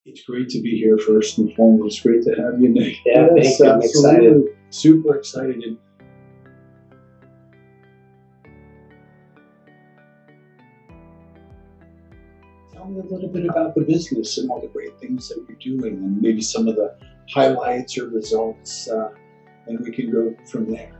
It's great to be here first and foremost. Great to have you, Nick. Yeah, thank you. I'm excited. Super excited. And tell me a little bit about the business and all the great things that you're doing and maybe some of the highlights or results, and we can go from there.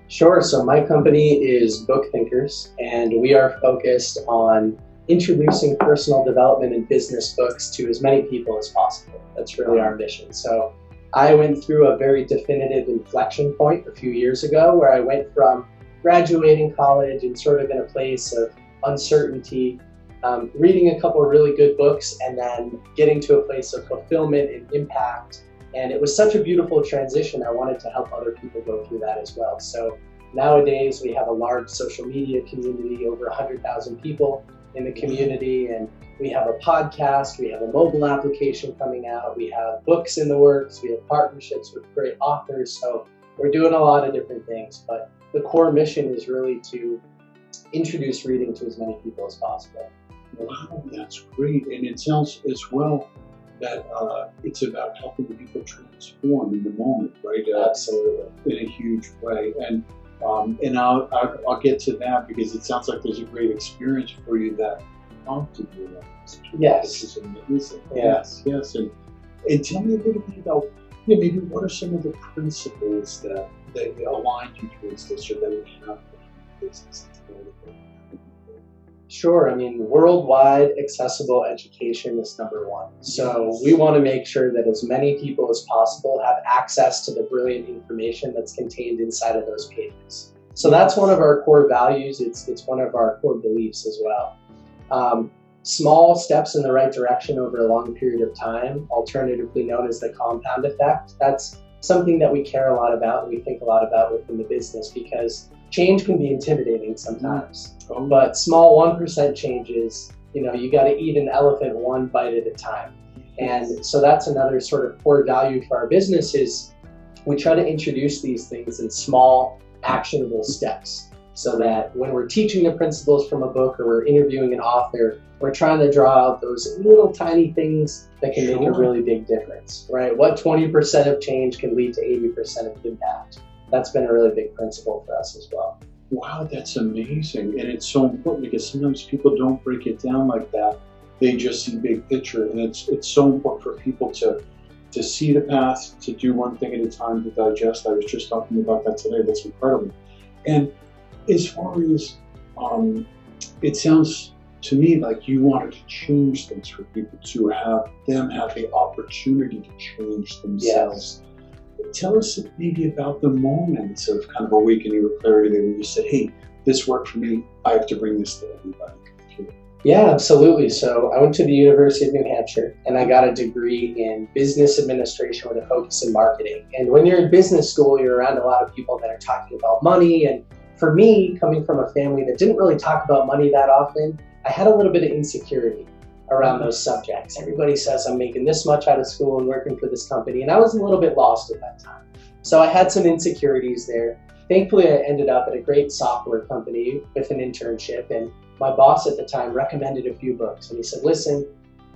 Sure. So my company is BookThinkers, and we are focused on introducing personal development and business books to as many people as possible. That's really our mission. So I went through a very definitive inflection point a few years ago where I went from graduating college and sort of in a place of uncertainty, reading a couple of really good books, and then getting to a place of fulfillment and impact. And it was such a beautiful transition. I wanted to help other people go through that as well. So nowadays we have a large social media community, over 100,000 people in the community, and we have a podcast, we have a mobile application coming out, we have books in the works, we have partnerships with great authors. So we're doing a lot of different things, but the core mission is really to introduce reading to as many people as possible. Wow, that's great. And it sounds as well that it's about helping people transform in the moment, right? Absolutely. In a huge way. And I'll get to that because it sounds like there's a great experience for you that prompted you that. Yes. This is amazing. Yeah. Yes. And tell me a little bit about, maybe what are some of the principles that aligned you towards this or that we have in business? Sure. I mean, worldwide accessible education is number one. So we want to make sure that as many people as possible have access to the brilliant information that's contained inside of those pages. So that's one of our core values. It's one of our core beliefs as well. Small steps in the right direction over a long period of time, alternatively known as the compound effect. That's something that we care a lot about and we think a lot about within the business because change can be intimidating sometimes. But small 1% changes, you got to eat an elephant one bite at a time. And so that's another sort of core value for our business is we try to introduce these things in small, actionable steps so that when we're teaching the principles from a book or we're interviewing an author, we're trying to draw out those little tiny things that can make a really big difference, right? What 20% of change can lead to 80% of impact? That's been a really big principle for us as well. Wow, that's amazing. And it's so important because sometimes people don't break it down like that. They just see big picture. And it's so important for people to see the path, to do one thing at a time, to digest. I was just talking about that today. That's incredible. And as far as, it sounds to me like you wanted to change things for people to have the opportunity to change themselves. Yes. Tell us maybe about the moments of kind of awakening or clarity where you said, hey, this worked for me. I have to bring this to everybody. Yeah, absolutely. So I went to the University of New Hampshire and I got a degree in business administration with a focus in marketing. And when you're in business school, you're around a lot of people that are talking about money. And for me, coming from a family that didn't really talk about money that often, I had a little bit of insecurity around those subjects. Everybody says I'm making this much out of school and working for this company, and I was a little bit lost at that time. So I had some insecurities there. Thankfully, I ended up at a great software company with an internship, and my boss at the time recommended a few books. And he said, listen,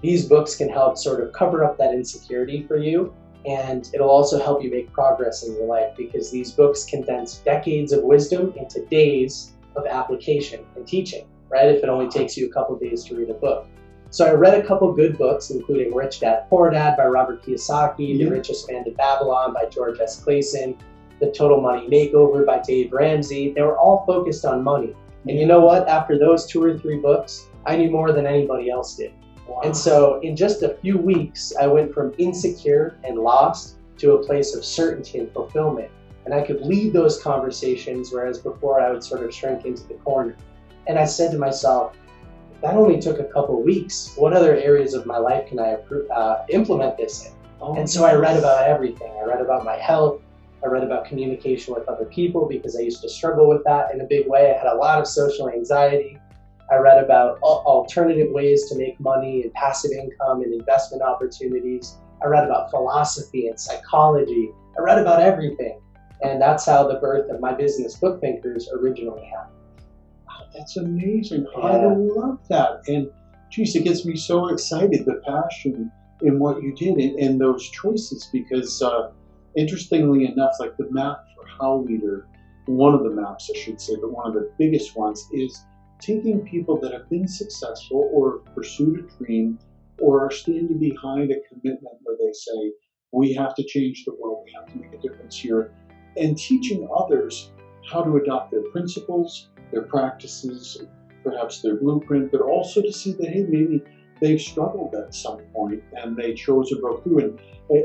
these books can help sort of cover up that insecurity for you, and it'll also help you make progress in your life because these books condense decades of wisdom into days of application and teaching, right? If it only takes you a couple days to read a book. So I read a couple good books, including Rich Dad, Poor Dad by Robert Kiyosaki, The Richest Man in Babylon by George S. Clason, The Total Money Makeover by Dave Ramsey. They were all focused on money. And you know what? After those 2 or 3 books, I knew more than anybody else did. Wow. And so in just a few weeks, I went from insecure and lost to a place of certainty and fulfillment. And I could lead those conversations, whereas before I would sort of shrink into the corner. And I said to myself, that only took a couple of weeks. What other areas of my life can I implement this in? And so I read about everything. I read about my health. I read about communication with other people because I used to struggle with that in a big way. I had a lot of social anxiety. I read about alternative ways to make money and passive income and investment opportunities. I read about philosophy and psychology. I read about everything. And that's how the birth of my business, BookThinkers, originally happened. That's amazing. Yeah. I love that. And geez, it gets me so excited, the passion in what you did in those choices, because interestingly enough, like the map for HowLeader, one of the maps I should say, but one of the biggest ones is taking people that have been successful or pursued a dream or are standing behind a commitment where they say, we have to change the world, we have to make a difference here, and teaching others how to adopt their principles, their practices, perhaps their blueprint, but also to see that, hey, maybe they've struggled at some point and they chose to broke through. And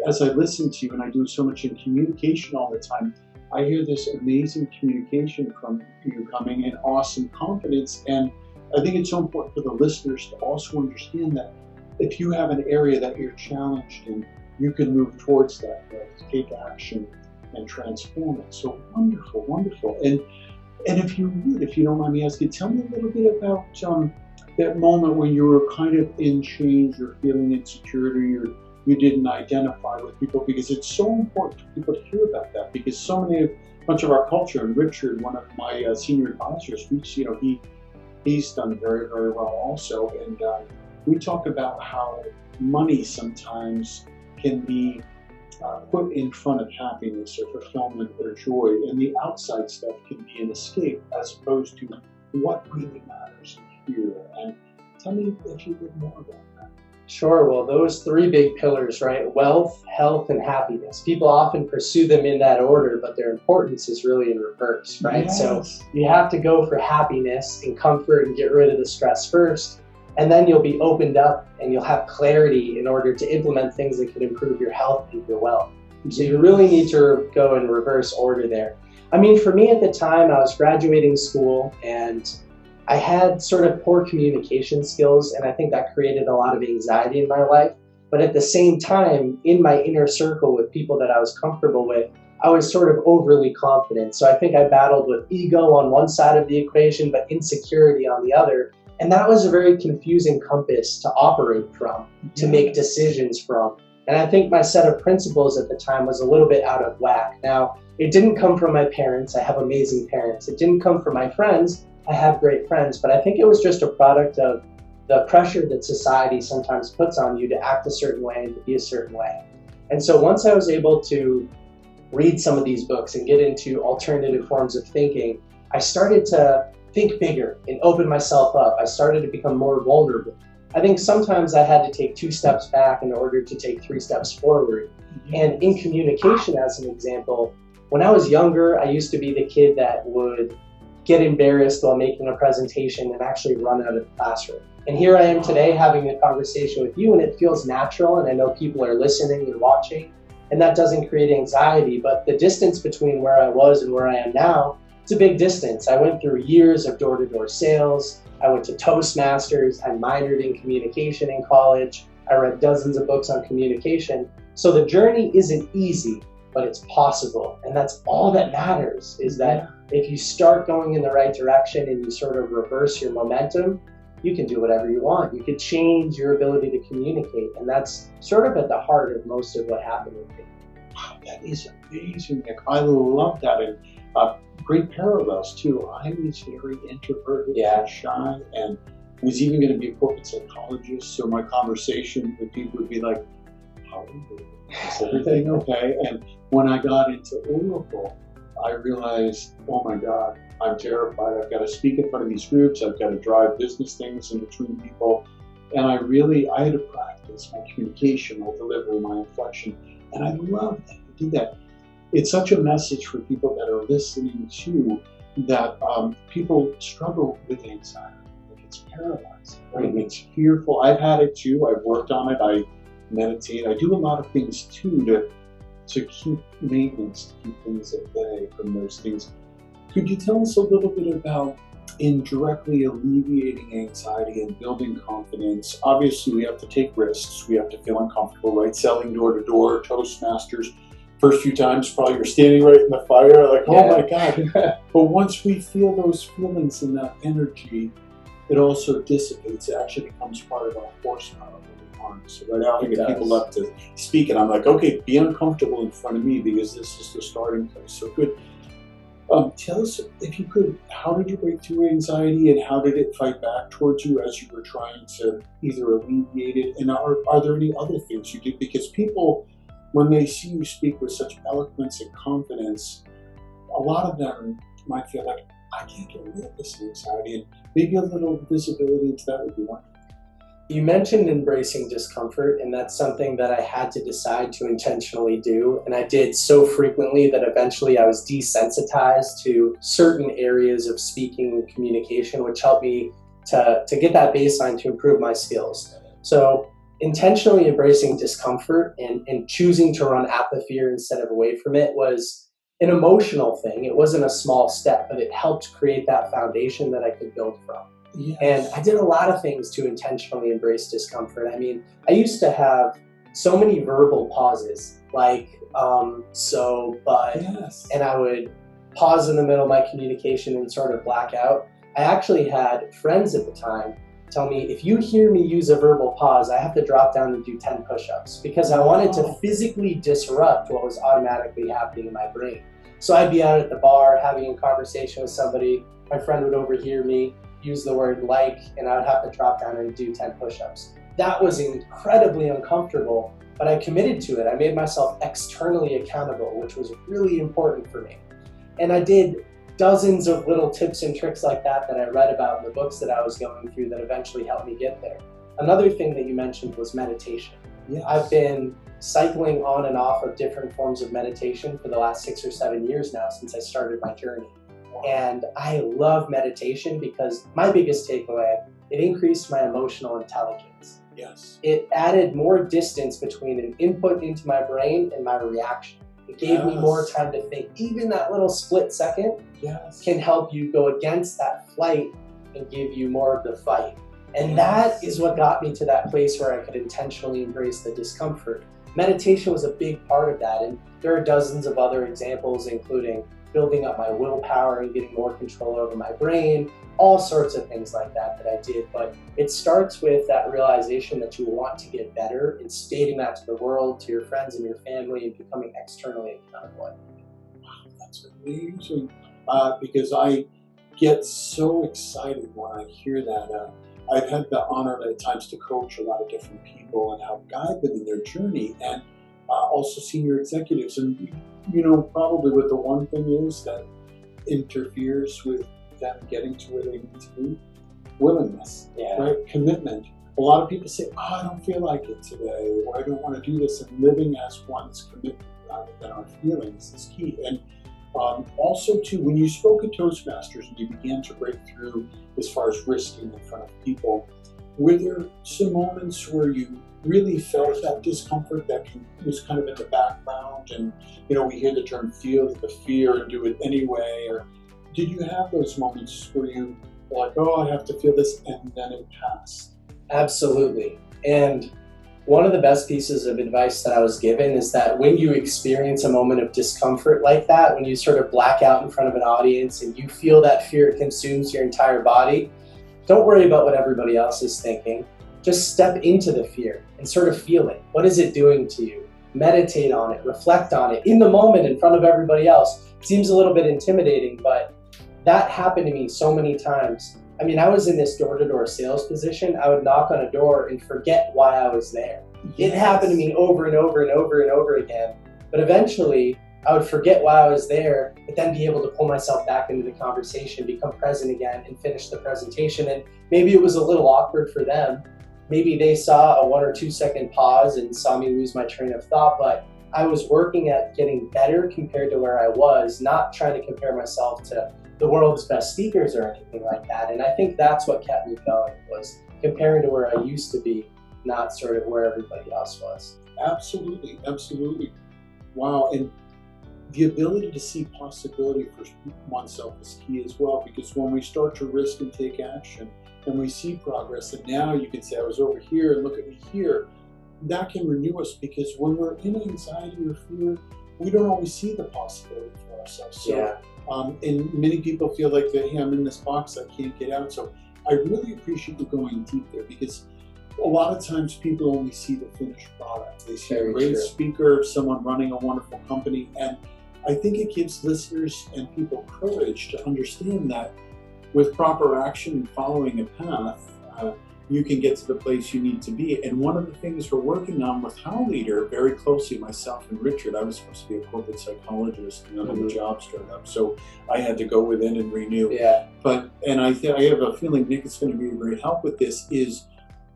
as I listen to you, and I do so much in communication all the time, I hear this amazing communication from you coming and awesome confidence. And I think it's so important for the listeners to also understand that if you have an area that you're challenged in, you can move towards that, take action and transform it. So wonderful, wonderful. And if you would, if you don't mind me asking, tell me a little bit about that moment when you were kind of in change, you're feeling insecurity, or you didn't identify with people, because it's so important for people to hear about that, because much of our culture, and Richard, one of my senior advisors, he's done very, very well also, and we talk about how money sometimes can be put in front of happiness or fulfillment or joy, and the outside stuff can be an escape as opposed to what really matters here. And tell me if you would more about that. Sure. Well, those three big pillars, right? Wealth, health, and happiness. People often pursue them in that order, but their importance is really in reverse, right? Yes. So you have to go for happiness and comfort and get rid of the stress first, and then you'll be opened up and you'll have clarity in order to implement things that could improve your health and your wealth. So you really need to go in reverse order there. I mean, for me at the time, I was graduating school and I had sort of poor communication skills, and I think that created a lot of anxiety in my life. But at the same time, in my inner circle with people that I was comfortable with, I was sort of overly confident. So I think I battled with ego on one side of the equation, but insecurity on the other. And that was a very confusing compass to operate from, to make decisions from. And I think my set of principles at the time was a little bit out of whack. Now, it didn't come from my parents. I have amazing parents. It didn't come from my friends. I have great friends, but I think it was just a product of the pressure that society sometimes puts on you to act a certain way and to be a certain way. And so once I was able to read some of these books and get into alternative forms of thinking, I started to think bigger and open myself up. I started to become more vulnerable. I think sometimes I had to take 2 steps back in order to take 3 steps forward. And in communication, as an example, when I was younger, I used to be the kid that would get embarrassed while making a presentation and actually run out of the classroom. And here I am today having a conversation with you, and it feels natural, and I know people are listening and watching, and that doesn't create anxiety. But the distance between where I was and where I am now, it's a big distance. I went through years of door-to-door sales. I went to Toastmasters. I minored in communication in college. I read dozens of books on communication. So the journey isn't easy, but it's possible. And that's all that matters, is that if you start going in the right direction and you sort of reverse your momentum, you can do whatever you want. You could change your ability to communicate. And that's sort of at the heart of most of what happened with me. Wow, that is amazing, Nick. I love that. And great parallels too. I was very introverted and shy, and was even going to be a corporate psychologist. So my conversation with people would be like, how are you doing? Is everything okay? And when I got into Oracle, I realized, oh my God, I'm terrified. I've got to speak in front of these groups. I've got to drive business things in between people. And I had to practice my communication, my delivery, my inflection. And I love that you do that. It's such a message for people that are listening to that people struggle with anxiety. Like, it's paralyzing, right? It's fearful. I've had it too. I've worked on it. I meditate. I do a lot of things too to keep maintenance, to keep things at bay from those things. Could you tell us a little bit about in directly alleviating anxiety and building confidence? Obviously, we have to take risks. We have to feel uncomfortable, right? Selling door to door, Toastmasters. First few times, probably you're standing right in the fire, like, oh my God. But once we feel those feelings and that energy, it also dissipates. It actually becomes part of our horsepower. So right now I get people up to speak, and I'm like, okay, be uncomfortable in front of me, because this is the starting place. So good. Tell us, if you could, how did you break through anxiety, and how did it fight back towards you as you were trying to either alleviate it? And are there any other things you did? Because people, when they see you speak with such eloquence and confidence, a lot of them might feel like, I can't get rid of this anxiety, and maybe a little visibility into that would be wonderful. You mentioned embracing discomfort, and that's something that I had to decide to intentionally do. And I did so frequently that eventually I was desensitized to certain areas of speaking and communication, which helped me to get that baseline to improve my skills. So intentionally embracing discomfort and choosing to run at the fear instead of away from it was an emotional thing. It wasn't a small step, but it helped create that foundation that I could build from. Yes. And I did a lot of things to intentionally embrace discomfort. I mean, I used to have so many verbal pauses, like, so, but, Yes. and I would pause in the middle of my communication and sort of black out. I actually had friends at the time tell me, if you hear me use a verbal pause, I have to drop down and do 10 push-ups, because I wanted to physically disrupt what was automatically happening in my brain. So I'd be out at the bar having a conversation with somebody, my friend would overhear me use the word like, and I would have to drop down and do 10 push-ups. That was incredibly uncomfortable, but I committed to it. I made myself externally accountable, which was really important for me. And I did dozens of little tips and tricks like that I read about in the books that I was going through that eventually helped me get there. Another thing that you mentioned was meditation. Yes. I've been cycling on and off of different forms of meditation for the last 6 or 7 years now since I started my journey. And I love meditation because my biggest takeaway, it increased my emotional intelligence. Yes. It added more distance between an input into my brain and my reaction. It gave me more time to think. Even that little split second can help you go against that flight and give you more of the fight. And that is what got me to that place where I could intentionally embrace the discomfort. Meditation was a big part of that. And there are dozens of other examples, including building up my willpower and getting more control over my brain, all sorts of things like that I did. But it starts with that realization that you want to get better and stating that to the world, to your friends and your family, and becoming externally accountable. Wow, that's amazing. Because I get so excited when I hear that. I've had the honor at times to coach a lot of different people and help guide them in their journey, and also senior executives. And probably what the one thing is that interferes with them getting to where they need to be: willingness, right? Commitment. A lot of people say, I don't feel like it today, or I don't want to do this. And living as one's commitment rather than our feelings is key. And also, too, when you spoke at Toastmasters and you began to break through as far as risking in front of people, were there some moments where you really felt that discomfort that was kind of in the background, and we hear the term feel the fear and do it anyway? Or did you have those moments where you were like, I have to feel this, and then it passed? Absolutely. And one of the best pieces of advice that I was given is that when you experience a moment of discomfort like that, when you sort of black out in front of an audience and you feel that fear consumes your entire body, don't worry about what everybody else is thinking. Just step into the fear and sort of feel it. What is it doing to you? Meditate on it, reflect on it in the moment in front of everybody else. It seems a little bit intimidating, but that happened to me so many times. I mean, I was in this door-to-door sales position. I would knock on a door and forget why I was there. It happened to me over and over and over and over again. But eventually, I would forget why I was there, but then be able to pull myself back into the conversation, become present again, and finish the presentation. And maybe it was a little awkward for them. Maybe they saw a 1 or 2 second pause and saw me lose my train of thought, but I was working at getting better compared to where I was, not trying to compare myself to the world's best speakers or anything like that. And I think that's what kept me going, was comparing to where I used to be, not sort of where everybody else was. Absolutely, absolutely. Wow, and the ability to see possibility for oneself is key as well, because when we start to risk and take action, and we see progress, and now you can say, I was over here and look at me here, that can renew us, because when we're in anxiety or fear, we don't always see the possibility for ourselves. So, and many people feel like, hey, I'm in this box, I can't get out. So I really appreciate you going deep there, because a lot of times people only see the finished product. They see a great speaker, someone running a wonderful company, and I think it gives listeners and people courage to understand that with proper action and following a path, you can get to the place you need to be. And one of the things we're working on with HowLeader very closely, myself and Richard, I was supposed to be a corporate psychologist and then the job started up, so I had to go within and renew. Yeah. And I have a feeling Nick is going to be a great help with this, is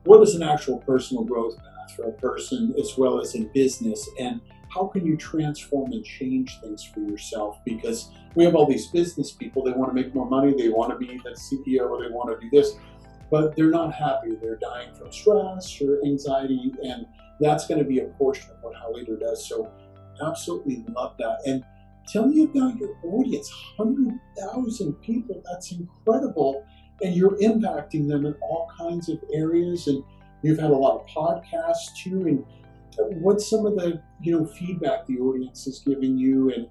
what is an actual personal growth path for a person as well as in business, and how can you transform and change things for yourself? Because we have all these business people, they want to make more money, they want to be the CEO, they want to do this, but they're not happy. They're dying from stress or anxiety, and that's going to be a portion of what HowLeader does. So absolutely love that. And tell me about your audience, 100,000 people, that's incredible. And you're impacting them in all kinds of areas, and you've had a lot of podcasts too. And what's some of the feedback the audience is giving you, and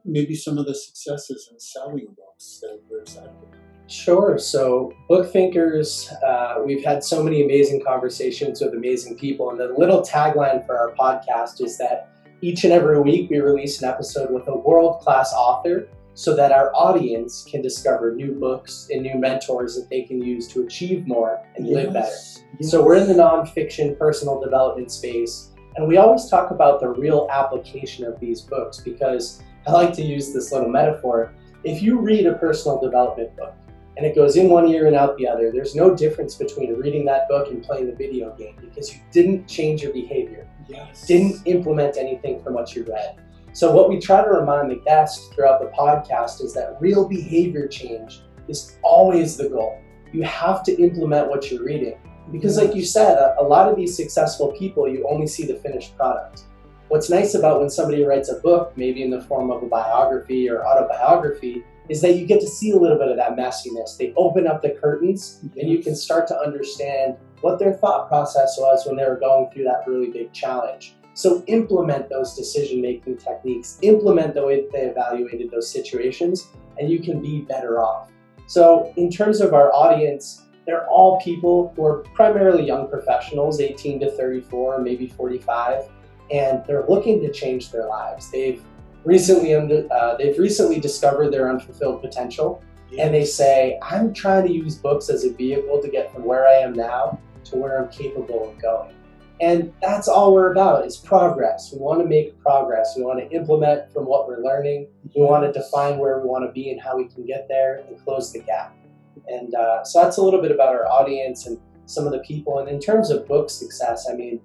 maybe some of the successes in selling books that you're excited about? Sure. So BookThinkers, we've had so many amazing conversations with amazing people. And the little tagline for our podcast is that each and every week we release an episode with a world-class author so that our audience can discover new books and new mentors that they can use to achieve more and live better. Yes. So we're in the nonfiction personal development space. And we always talk about the real application of these books, because I like to use this little metaphor. If you read a personal development book, and it goes in one ear and out the other, there's no difference between reading that book and playing the video game, because you didn't change your behavior. Yes. Didn't implement anything from what you read. So what we try to remind the guests throughout the podcast is that real behavior change is always the goal. You have to implement what you're reading. Because like you said, a lot of these successful people, you only see the finished product. What's nice about when somebody writes a book, maybe in the form of a biography or autobiography, is that you get to see a little bit of that messiness. They open up the curtains, and you can start to understand what their thought process was when they were going through that really big challenge. So implement those decision-making techniques, implement the way that they evaluated those situations, and you can be better off. So in terms of our audience, they're all people who are primarily young professionals, 18 to 34, maybe 45, and they're looking to change their lives. They've recently discovered their unfulfilled potential, and they say, I'm trying to use books as a vehicle to get from where I am now to where I'm capable of going. And that's all we're about, is progress. We want to make progress. We want to implement from what we're learning. We want to define where we want to be and how we can get there and close the gap. And so that's a little bit about our audience and some of the people. And in terms of book success, I mean,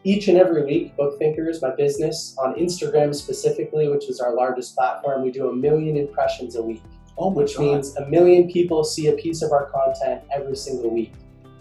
each and every week, BookThinkers, my business, on Instagram specifically, which is our largest platform, we do 1 million impressions a week, which means 1 million people see a piece of our content every single week.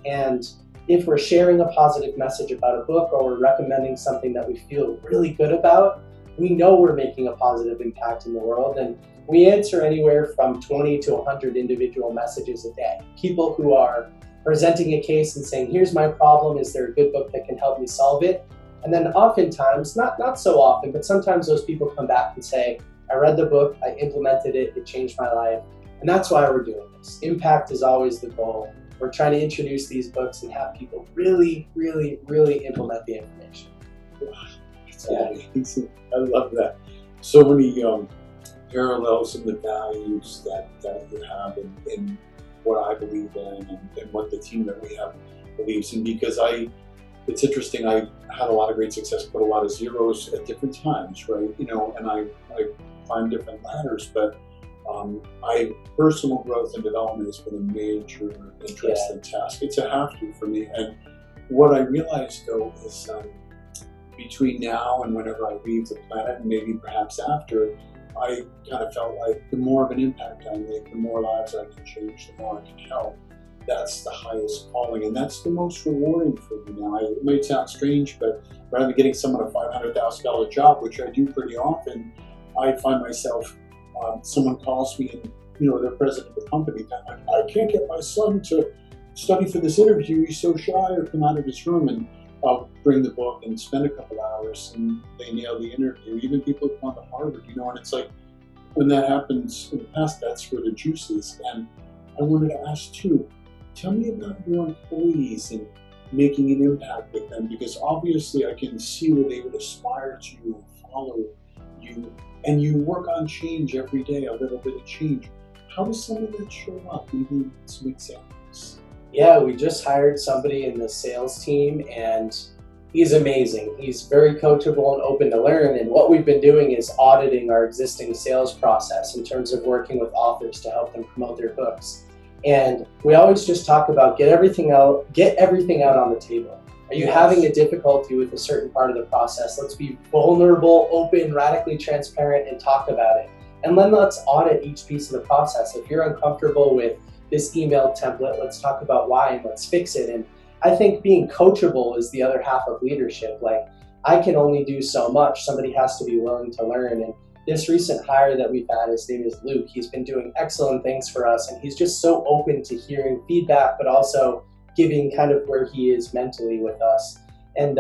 And if we're sharing a positive message about a book, or we're recommending something that we feel really good about, we know we're making a positive impact in the world. And we answer anywhere from 20 to 100 individual messages a day. People who are presenting a case and saying, here's my problem, is there a good book that can help me solve it? And then oftentimes, not so often, but sometimes those people come back and say, I read the book, I implemented it, it changed my life. And that's why we're doing this. Impact is always the goal. We're trying to introduce these books and have people really, really, really implement the information. That's amazing. I love that. So many parallels in the values that you have in what I believe in and what the team that we have believes in. Because it's interesting, I had a lot of great success, put a lot of zeros at different times, right? And I climbed different ladders, but personal growth and development has been a major interest and task. It's a have-to for me. And what I realized, though, is between now and whenever I leave the planet, and maybe perhaps after, I kind of felt like the more of an impact I make, the more lives I can change, the more I can help. That's the highest calling, and that's the most rewarding for me now. It might sound strange, but rather than getting someone a $500,000 job, which I do pretty often, I find myself, someone calls me and, they're president of the company, and I'm like, I can't get my son to study for this interview, he's so shy, or come out of his room, and I'll bring the book and spend a couple hours and they nail the interview. Even people who've gone to Harvard, and it's like, when that happens in the past, that's where the juice is. And I wanted to ask too, tell me about your employees and making an impact with them, because obviously I can see where they would aspire to follow you work on change every day, a little bit of change. How does some of that show up? Maybe some examples. Yeah, we just hired somebody in the sales team, and he's amazing. He's very coachable and open to learn. And what we've been doing is auditing our existing sales process in terms of working with authors to help them promote their books. And we always just talk about get everything out on the table. Are you having a difficulty with a certain part of the process? Let's be vulnerable, open, radically transparent, and talk about it. And then let's audit each piece of the process. If you're uncomfortable with this email template, let's talk about why and let's fix it. And I think being coachable is the other half of leadership. Like, I can only do so much. Somebody has to be willing to learn. And this recent hire that we've had, his name is Luke. He's been doing excellent things for us, and he's just so open to hearing feedback, but also giving kind of where he is mentally with us. And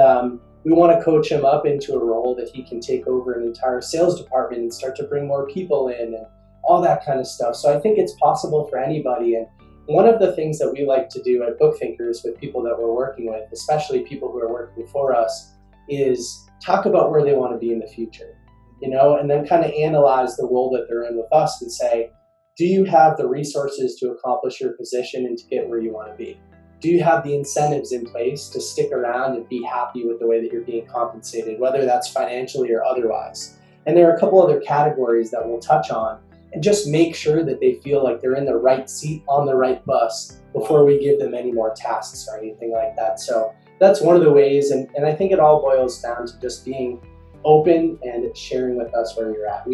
we want to coach him up into a role that he can take over an entire sales department and start to bring more people in and all that kind of stuff. So I think it's possible for anybody. And one of the things that we like to do at BookThinkers with people that we're working with, especially people who are working for us, is talk about where they want to be in the future, and then kind of analyze the role that they're in with us and say, do you have the resources to accomplish your position and to get where you want to be? Do you have the incentives in place to stick around and be happy with the way that you're being compensated, whether that's financially or otherwise? And there are a couple other categories that we'll touch on, and just make sure that they feel like they're in the right seat on the right bus before we give them any more tasks or anything like that. So that's one of the ways, and I think it all boils down to just being open and sharing with us where you're at.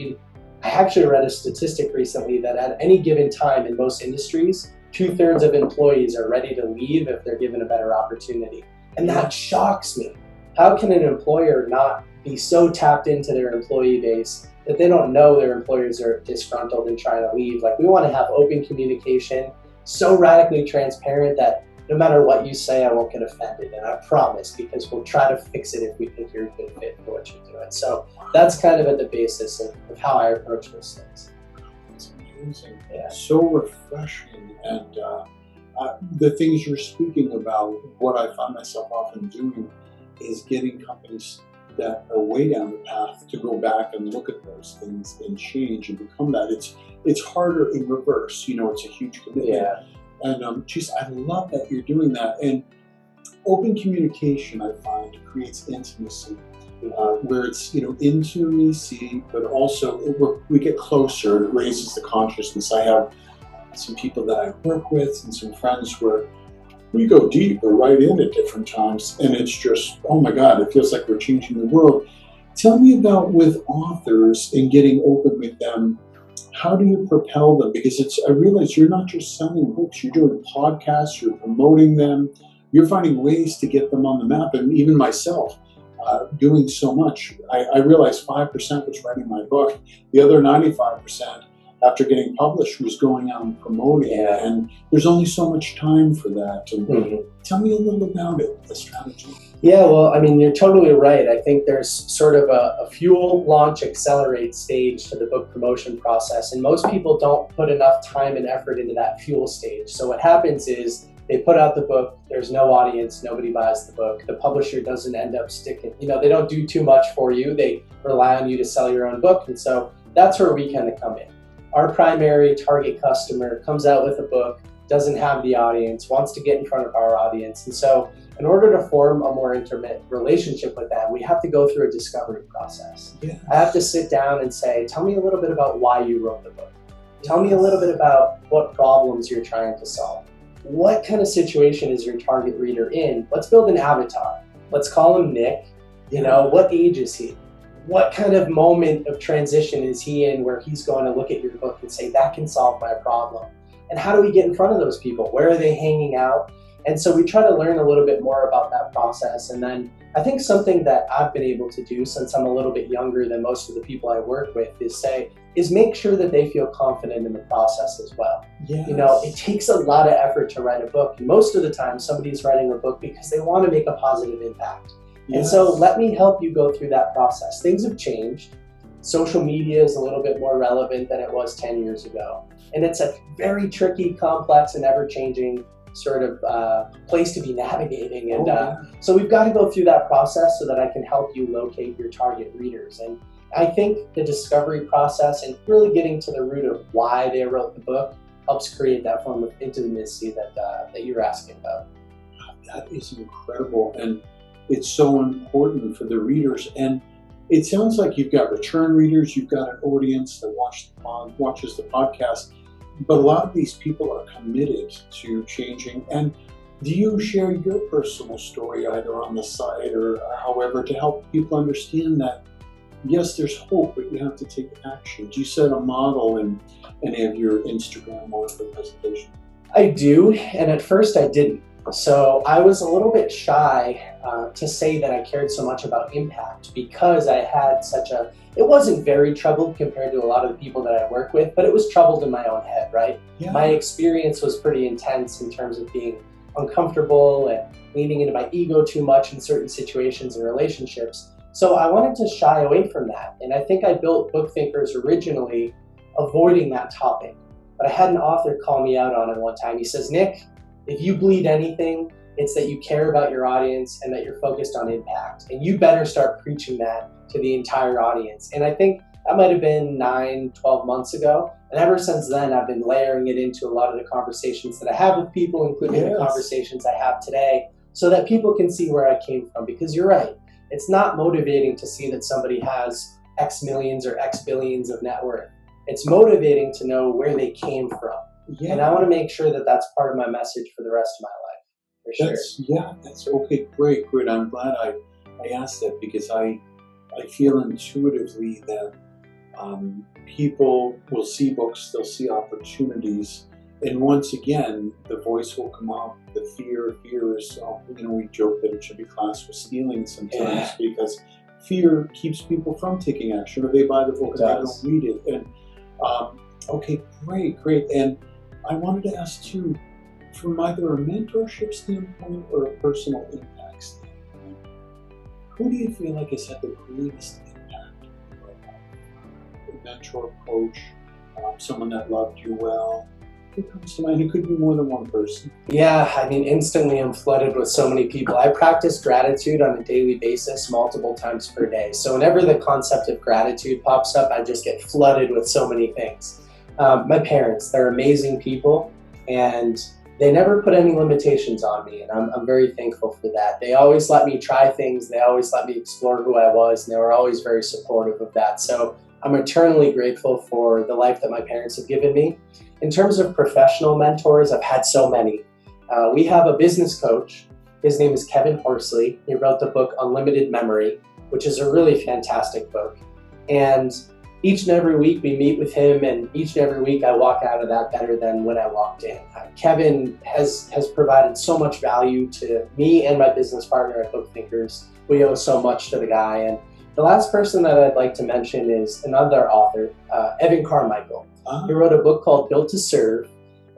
I actually read a statistic recently that at any given time in most industries, 2/3 of employees are ready to leave if they're given a better opportunity. And that shocks me. How can an employer not be so tapped into their employee base that they don't know their employers are disgruntled and trying to leave? Like, we want to have open communication, so radically transparent that no matter what you say, I won't get offended. And I promise, because we'll try to fix it if we think you're a good fit for what you're doing. So that's kind of at the basis of how I approach those things. It's amazing. Yeah. So refreshing. And the things you're speaking about, what I find myself often doing is getting companies that are way down the path to go back and look at those things and change and become that. It's harder in reverse. It's a huge commitment. Yeah. And I love that you're doing that. And open communication, I find, creates intimacy, where it's intimacy, but also we get closer. It raises the consciousness. I have some people that I work with and some friends where we go deep or right in at different times, and it's just, oh my God, it feels like we're changing the world. Tell me about with authors and getting open with them. How do you propel them? Because I realize you're not just selling books, you're doing podcasts, you're promoting them, you're finding ways to get them on the map. And even myself, doing so much. I realized 5% was writing my book. The other 95%, after getting published, was going out and promoting it. And there's only so much time for that. And tell me a little about it, the strategy. Yeah, well, I mean, you're totally right. I think there's sort of a fuel, launch, accelerate stage to the book promotion process, and most people don't put enough time and effort into that fuel stage. So what happens is they put out the book, there's no audience, nobody buys the book, the publisher doesn't end up sticking, they don't do too much for you, they rely on you to sell your own book, and so that's where we kind of come in. Our primary target customer comes out with a book, doesn't have the audience, wants to get in front of our audience, and so in order to form a more intimate relationship with them, we have to go through a discovery process. Yes. I have to sit down and say, tell me a little bit about why you wrote the book. Tell me a little bit about what problems you're trying to solve. What kind of situation is your target reader in? Let's build an avatar. Let's call him Nick. What age is he? What kind of moment of transition is he in where he's going to look at your book and say, that can solve my problem? And how do we get in front of those people? Where are they hanging out? And so we try to learn a little bit more about that process. And then I think something that I've been able to do since I'm a little bit younger than most of the people I work with is make sure that they feel confident in the process as well. Yes. It takes a lot of effort to write a book. And most of the time somebody's writing a book because they want to make a positive impact. Yes. And so let me help you go through that process. Things have changed. Social media is a little bit more relevant than it was 10 years ago. And it's a very tricky, complex, and ever-changing sort of place to be navigating. And so we've got to go through that process so that I can help you locate your target readers. And I think the discovery process and really getting to the root of why they wrote the book helps create that form of intimacy that you're asking about. That is incredible, and it's so important for the readers. And it sounds like you've got return readers, you've got an audience that watches the podcast, but a lot of these people are committed to changing. And do you share your personal story either on the site or however to help people understand that, yes, there's hope, but you have to take action? Do you set a model in any of your Instagram or the presentation? I do, and at first I didn't. So I was a little bit shy to say that I cared so much about impact because I had it wasn't very troubled compared to a lot of the people that I work with, but it was troubled in my own head, right? Yeah. My experience was pretty intense in terms of being uncomfortable and leaning into my ego too much in certain situations and relationships. So I wanted to shy away from that. And I think I built BookThinkers originally avoiding that topic. But I had an author call me out on it one time. He says, Nick, if you bleed anything, it's that you care about your audience and that you're focused on impact. And you better start preaching that to the entire audience. And I think that might have been 9-12 months ago. And ever since then, I've been layering it into a lot of the conversations that I have with people, including the conversations I have today, so that people can see where I came from. Because you're right, it's not motivating to see that somebody has X millions or X billions of net worth. It's motivating to know where they came from. Yeah. And I want to make sure that that's part of my message for the rest of my life, for sure. Yeah, that's okay, great. I'm glad I asked that because I feel intuitively that people will see books, they'll see opportunities, and once again, the voice will come up, the fear is, we joke that it should be classed with stealing sometimes because fear keeps people from taking action, or they buy the book and they don't read it. And okay, great. And I wanted to ask too, from either a mentorship standpoint or a personal impact standpoint, who do you feel like has had the greatest impact in your life? A mentor, coach, someone that loved you well? Who comes to mind? It could be more than one person. Yeah, I mean, instantly I'm flooded with so many people. I practice gratitude on a daily basis, multiple times per day. So whenever the concept of gratitude pops up, I just get flooded with so many things. My parents, they're amazing people, and they never put any limitations on me, and I'm very thankful for that. They always let me try things. They always let me explore who I was, and they were always very supportive of that. So I'm eternally grateful for the life that my parents have given me. In terms of professional mentors, I've had so many. We have a business coach. His name is Kevin Horsley. He wrote the book Unlimited Memory, which is a really fantastic book. And each and every week we meet with him, and each and every week I walk out of that better than when I walked in. Kevin has provided so much value to me and my business partner at BookThinkers. We owe so much to the guy. And the last person that I'd like to mention is another author, Evan Carmichael. He wrote a book called Built to Serve,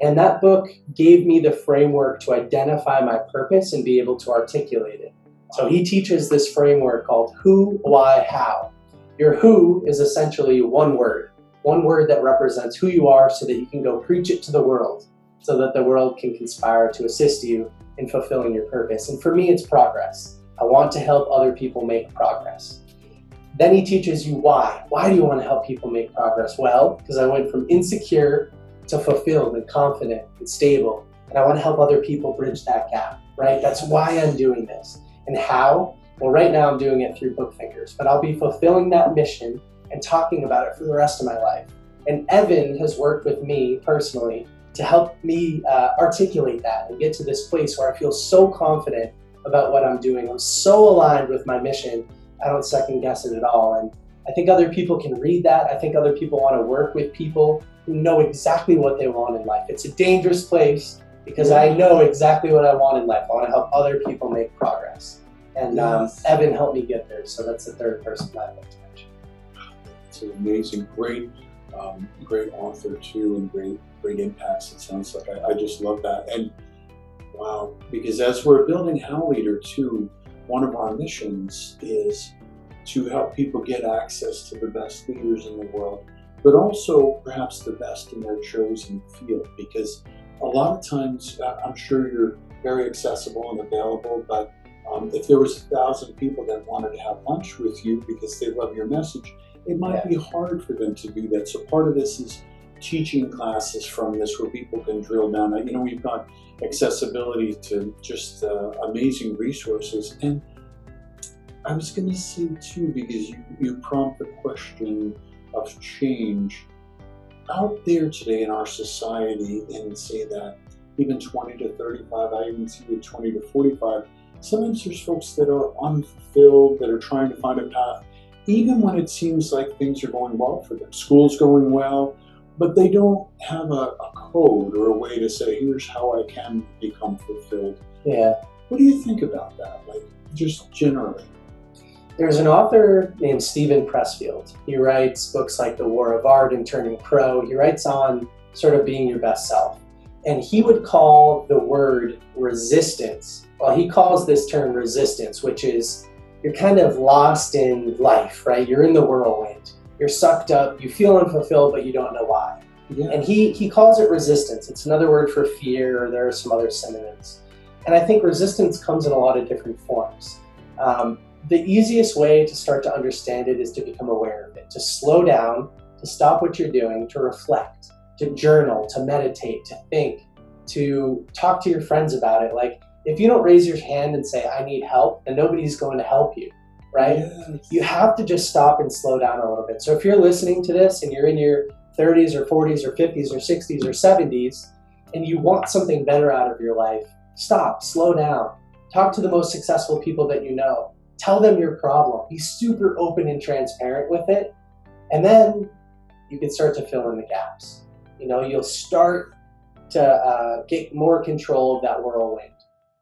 and that book gave me the framework to identify my purpose and be able to articulate it. So he teaches this framework called who, why, how. Your who is essentially one word that represents who you are so that you can go preach it to the world, so that the world can conspire to assist you in fulfilling your purpose. And for me, it's progress. I want to help other people make progress. Then he teaches you why. Why do you want to help people make progress? Well, because I went from insecure to fulfilled and confident and stable, and I want to help other people bridge that gap, right? That's why I'm doing this. And how? Well, right now I'm doing it through BookThinkers, but I'll be fulfilling that mission and talking about it for the rest of my life. And Evan has worked with me personally to help me articulate that and get to this place where I feel so confident about what I'm doing. I'm so aligned with my mission, I don't second guess it at all. And I think other people can read that. I think other people want to work with people who know exactly what they want in life. It's a dangerous place because I know exactly what I want in life. I want to help other people make progress. And Evan helped me get there. So that's the third person I'd like to mention. It's an amazing, great author too, and great impacts. It sounds like I just love that. And wow, because as we're building HowLeader too, one of our missions is to help people get access to the best leaders in the world, but also perhaps the best in their chosen field, because a lot of times, I'm sure you're very accessible and available, but if there was 1,000 people that wanted to have lunch with you because they love your message, it might be hard for them to do that. So part of this is teaching classes from this where people can drill down. You know, we've got accessibility to just amazing resources. And I was going to say too, because you prompt the question of change out there today in our society, and say that even 20 to 35, I even see it 20 to 45, sometimes there's folks that are unfulfilled, that are trying to find a path, even when it seems like things are going well for them. School's going well, but they don't have a code or a way to say, here's how I can become fulfilled. Yeah. What do you think about that? Like, just generally. There's an author named Stephen Pressfield. He writes books like The War of Art and Turning Pro. He writes on sort of being your best self. And he would call the word resistance, well, he calls this term resistance, which is you're kind of lost in life, right? You're in the whirlwind. You're sucked up, you feel unfulfilled, but you don't know why. Yeah. And he calls it resistance. It's another word for fear, or there are some other synonyms. And I think resistance comes in a lot of different forms. The easiest way to start to understand it is to become aware of it, to slow down, to stop what you're doing, to reflect, to journal, to meditate, to think, to talk to your friends about it. Like, if you don't raise your hand and say, I need help, then nobody's going to help you, right? Yes. You have to just stop and slow down a little bit. So if you're listening to this and you're in your 30s or 40s or 50s or 60s or 70s, and you want something better out of your life, stop, slow down, talk to the most successful people that you know. Tell them your problem. Be super open and transparent with it. And then you can start to fill in the gaps. You know, you'll start to get more control of that whirlwind,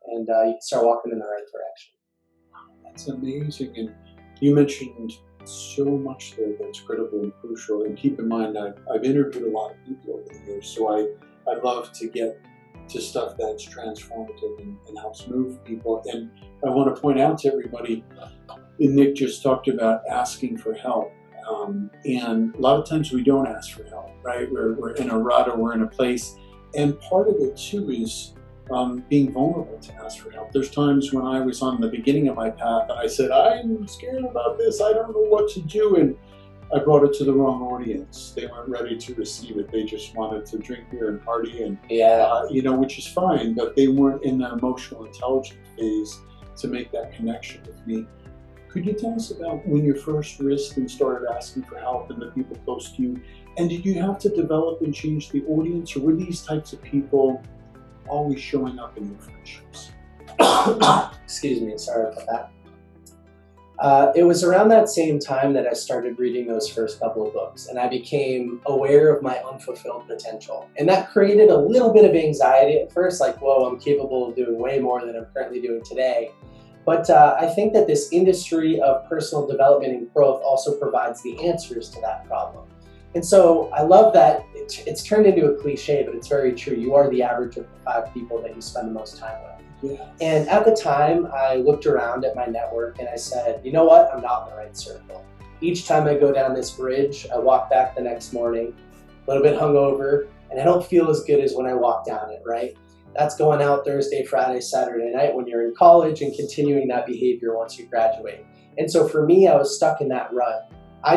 and you can start walking in the right direction. That's amazing. And you mentioned so much there that's critical and crucial. And keep in mind, I've interviewed a lot of people over the years, so I love to get to stuff that's transformative and helps move people. And I want to point out to everybody, and Nick just talked about asking for help. And a lot of times we don't ask for help, right? We're in a rut, or we're in a place. And part of it too is being vulnerable to ask for help. There's times when I was on the beginning of my path and I said, I'm scared about this, I don't know what to do. And I brought it to the wrong audience. They weren't ready to receive it. They just wanted to drink beer and party, and you know, which is fine, but they weren't in that emotional intelligence phase to make that connection with me. Could you tell us about when you first risked and started asking for help and the people close to you? And did you have to develop and change the audience, or were these types of people always showing up in your friendships? Excuse me, sorry about that. It was around that same time that I started reading those first couple of books, and I became aware of my unfulfilled potential. And that created a little bit of anxiety at first, like, whoa, I'm capable of doing way more than I'm currently doing today. But I think that this industry of personal development and growth also provides the answers to that problem. And so I love that it's turned into a cliche, but it's very true. You are the average of the 5 people that you spend the most time with. Yeah. And at the time, I looked around at my network and I said, you know what? I'm not in the right circle. Each time I go down this bridge, I walk back the next morning, a little bit hungover, and I don't feel as good as when I walk down it, right? That's going out Thursday, Friday, Saturday night when you're in college and continuing that behavior once you graduate. And so for me, I was stuck in that rut. I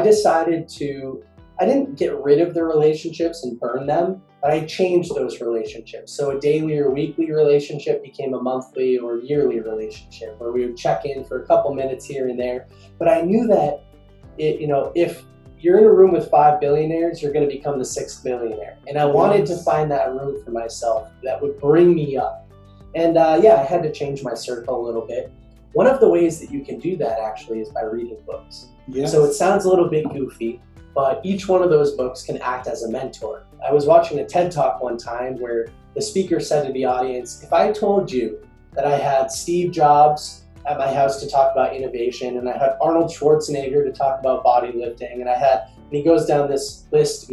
didn't get rid of the relationships and burn them, but I changed those relationships. So a daily or weekly relationship became a monthly or yearly relationship where we would check in for a couple minutes here and there. But I knew that if you're in a room with 5 billionaires, you're going to become the 6th billionaire. And I wanted to find that room for myself that would bring me up. And I had to change my circle a little bit. One of the ways that you can do that actually is by reading books. Yes. So it sounds a little bit goofy, but each one of those books can act as a mentor. I was watching a TED Talk one time where the speaker said to the audience, if I told you that I had Steve Jobs at my house to talk about innovation, and I had Arnold Schwarzenegger to talk about bodylifting, and he goes down this list,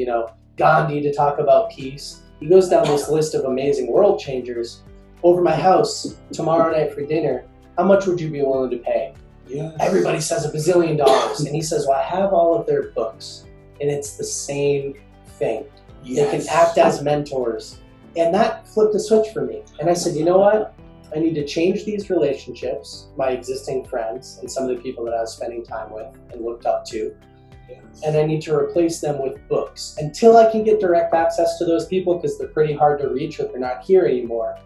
Gandhi to talk about peace. He goes down this list of amazing world changers over my house tomorrow night for dinner. How much would you be willing to pay? Yes. Everybody says $1 billion. And he says, well, I have all of their books. And it's the same thing. Yes. They can act as mentors. And that flipped a switch for me. And I said, you know what? I need to change these relationships, my existing friends and some of the people that I was spending time with and looked up to. And I need to replace them with books until I can get direct access to those people, because they're pretty hard to reach or they're not here anymore.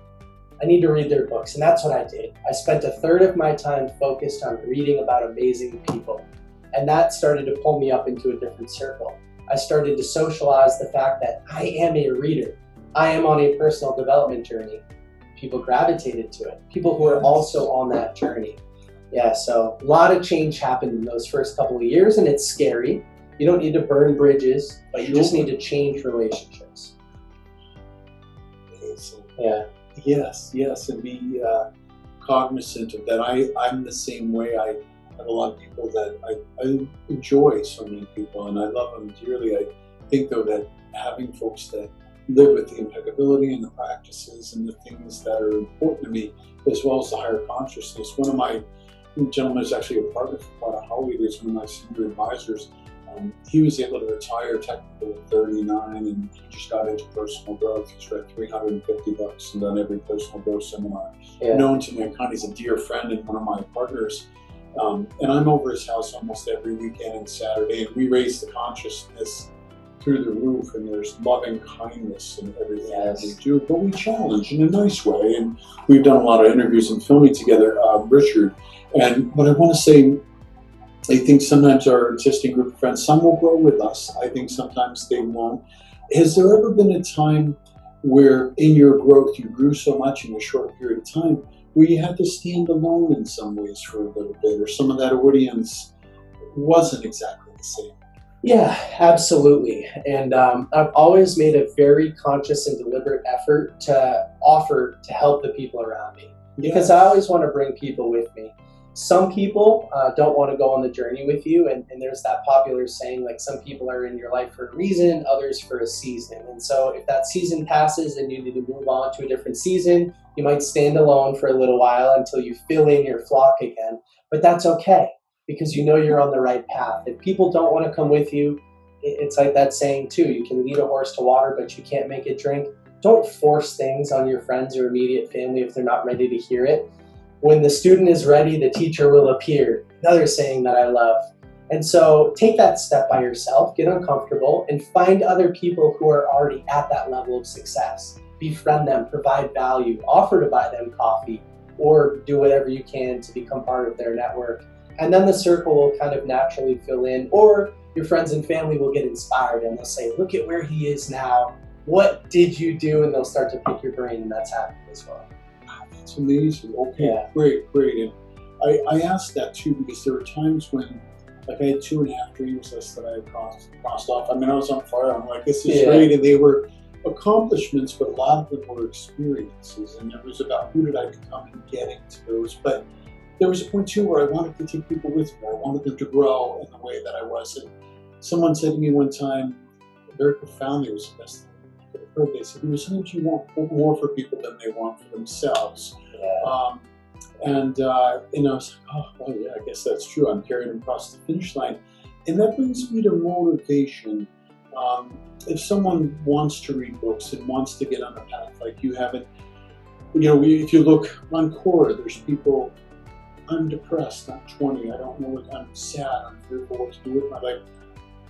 I need to read their books. And that's what I did. I spent a third of my time focused on reading about amazing people. And that started to pull me up into a different circle. I started to socialize the fact that I am a reader. I am on a personal development journey. People gravitated to it. People who are also on that journey. Yeah, so a lot of change happened in those first couple of years, and it's scary. You don't need to burn bridges, but you just need to change relationships. Amazing. Yeah. Yes, and be cognizant of that. I'm the same way. I have a lot of people that I enjoy so many people, and I love them dearly. I think, though, that having folks that live with the impeccability and the practices and the things that are important to me, as well as the higher consciousness. One of my gentlemen is actually a partner for part of HowLeader, is one of my senior advisors. He was able to retire technically at 39, and he just got into personal growth. He's read 350 books and done every personal growth seminar known to mankind. He's a dear friend and one of my partners. And I'm over his house almost every weekend and Saturday, and we raise the consciousness through the roof, and there's loving kindness in everything that we do, but we challenge in a nice way. And we've done a lot of interviews and filming together, Richard. And what I want to say, I think sometimes our existing group of friends, some will grow with us. I think sometimes they won't. Has there ever been a time where in your growth you grew so much in a short period of time where you had to stand alone in some ways for a little bit, or some of that audience wasn't exactly the same? Yeah, absolutely. And I've always made a very conscious and deliberate effort to offer to help the people around me, because I always want to bring people with me. Some people don't want to go on the journey with you, and there's that popular saying, like, some people are in your life for a reason, others for a season. And so if that season passes and you need to move on to a different season, you might stand alone for a little while until you fill in your flock again. But that's okay, because you know you're on the right path. If people don't want to come with you, it's like that saying too, you can lead a horse to water, but you can't make it drink. Don't force things on your friends or immediate family if they're not ready to hear it. When the student is ready, the teacher will appear. Another saying that I love. And so take that step by yourself, get uncomfortable, and find other people who are already at that level of success. Befriend them, provide value, offer to buy them coffee, or do whatever you can to become part of their network. And then the circle will kind of naturally fill in, or your friends and family will get inspired and they'll say, look at where he is now. What did you do? And they'll start to pick your brain, and that's happening as well. That's amazing. Okay, great. And I asked that too because there were times when, like, I had 2.5 dreams lists that I had crossed off. I mean, I was on fire. I'm like, this is great. And they were accomplishments, but a lot of them were experiences. And it was about who did I become in getting to those. But there was a point too where I wanted to take people with me. I wanted them to grow in the way that I was. And someone said to me one time, very profoundly, it was the best thing I could have heard. They said, sometimes you want more for people than they want for themselves. And I was like, oh, well, yeah, I guess that's true. I'm carrying them across the finish line. And that brings me to motivation. If someone wants to read books and wants to get on a path like you have it, if you look on Quora, there's people, I'm depressed, I'm 20, I don't know what, I'm sad, I'm fearful what to do with my life.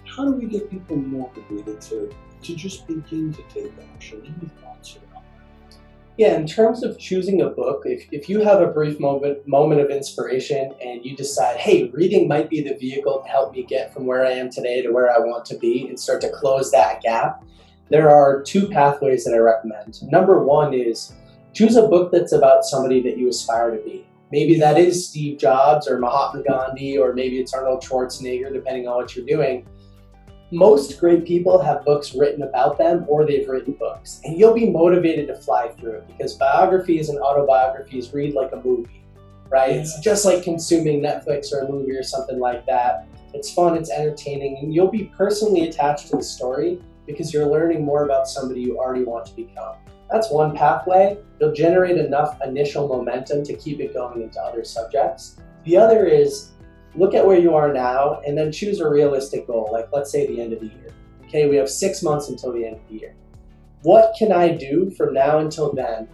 How do we get people motivated to just begin to take action? Any thoughts about that? Yeah, in terms of choosing a book, if you have a brief moment of inspiration and you decide, hey, reading might be the vehicle to help me get from where I am today to where I want to be and start to close that gap, there are 2 pathways that I recommend. Number 1 is choose a book that's about somebody that you aspire to be. Maybe that is Steve Jobs or Mahatma Gandhi, or maybe it's Arnold Schwarzenegger, depending on what you're doing. Most great people have books written about them, or they've written books, and you'll be motivated to fly through it, because biographies and autobiographies read like a movie, right? Yeah. It's just like consuming Netflix or a movie or something like that. It's fun, it's entertaining, and you'll be personally attached to the story because you're learning more about somebody you already want to become. That's one pathway. You'll generate enough initial momentum to keep it going into other subjects. The other is look at where you are now and then choose a realistic goal, like let's say the end of the year. Okay, we have 6 months until the end of the year. what can I do from now until then?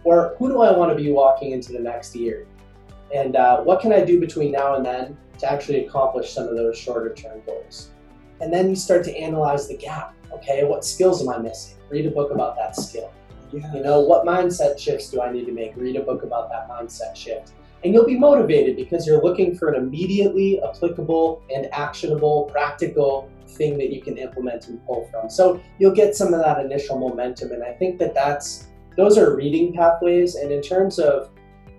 Or who do I want to be walking into the next year? And what can I do between now and then to actually accomplish some of those shorter term goals? And then you start to analyze the gap. Okay, what skills am I missing? Read a book about that skill. Yeah. You know, what mindset shifts do I need to make? Read a book about that mindset shift. And you'll be motivated because you're looking for an immediately applicable and actionable, practical thing that you can implement and pull from. So you'll get some of that initial momentum. And I think that those are reading pathways. And in terms of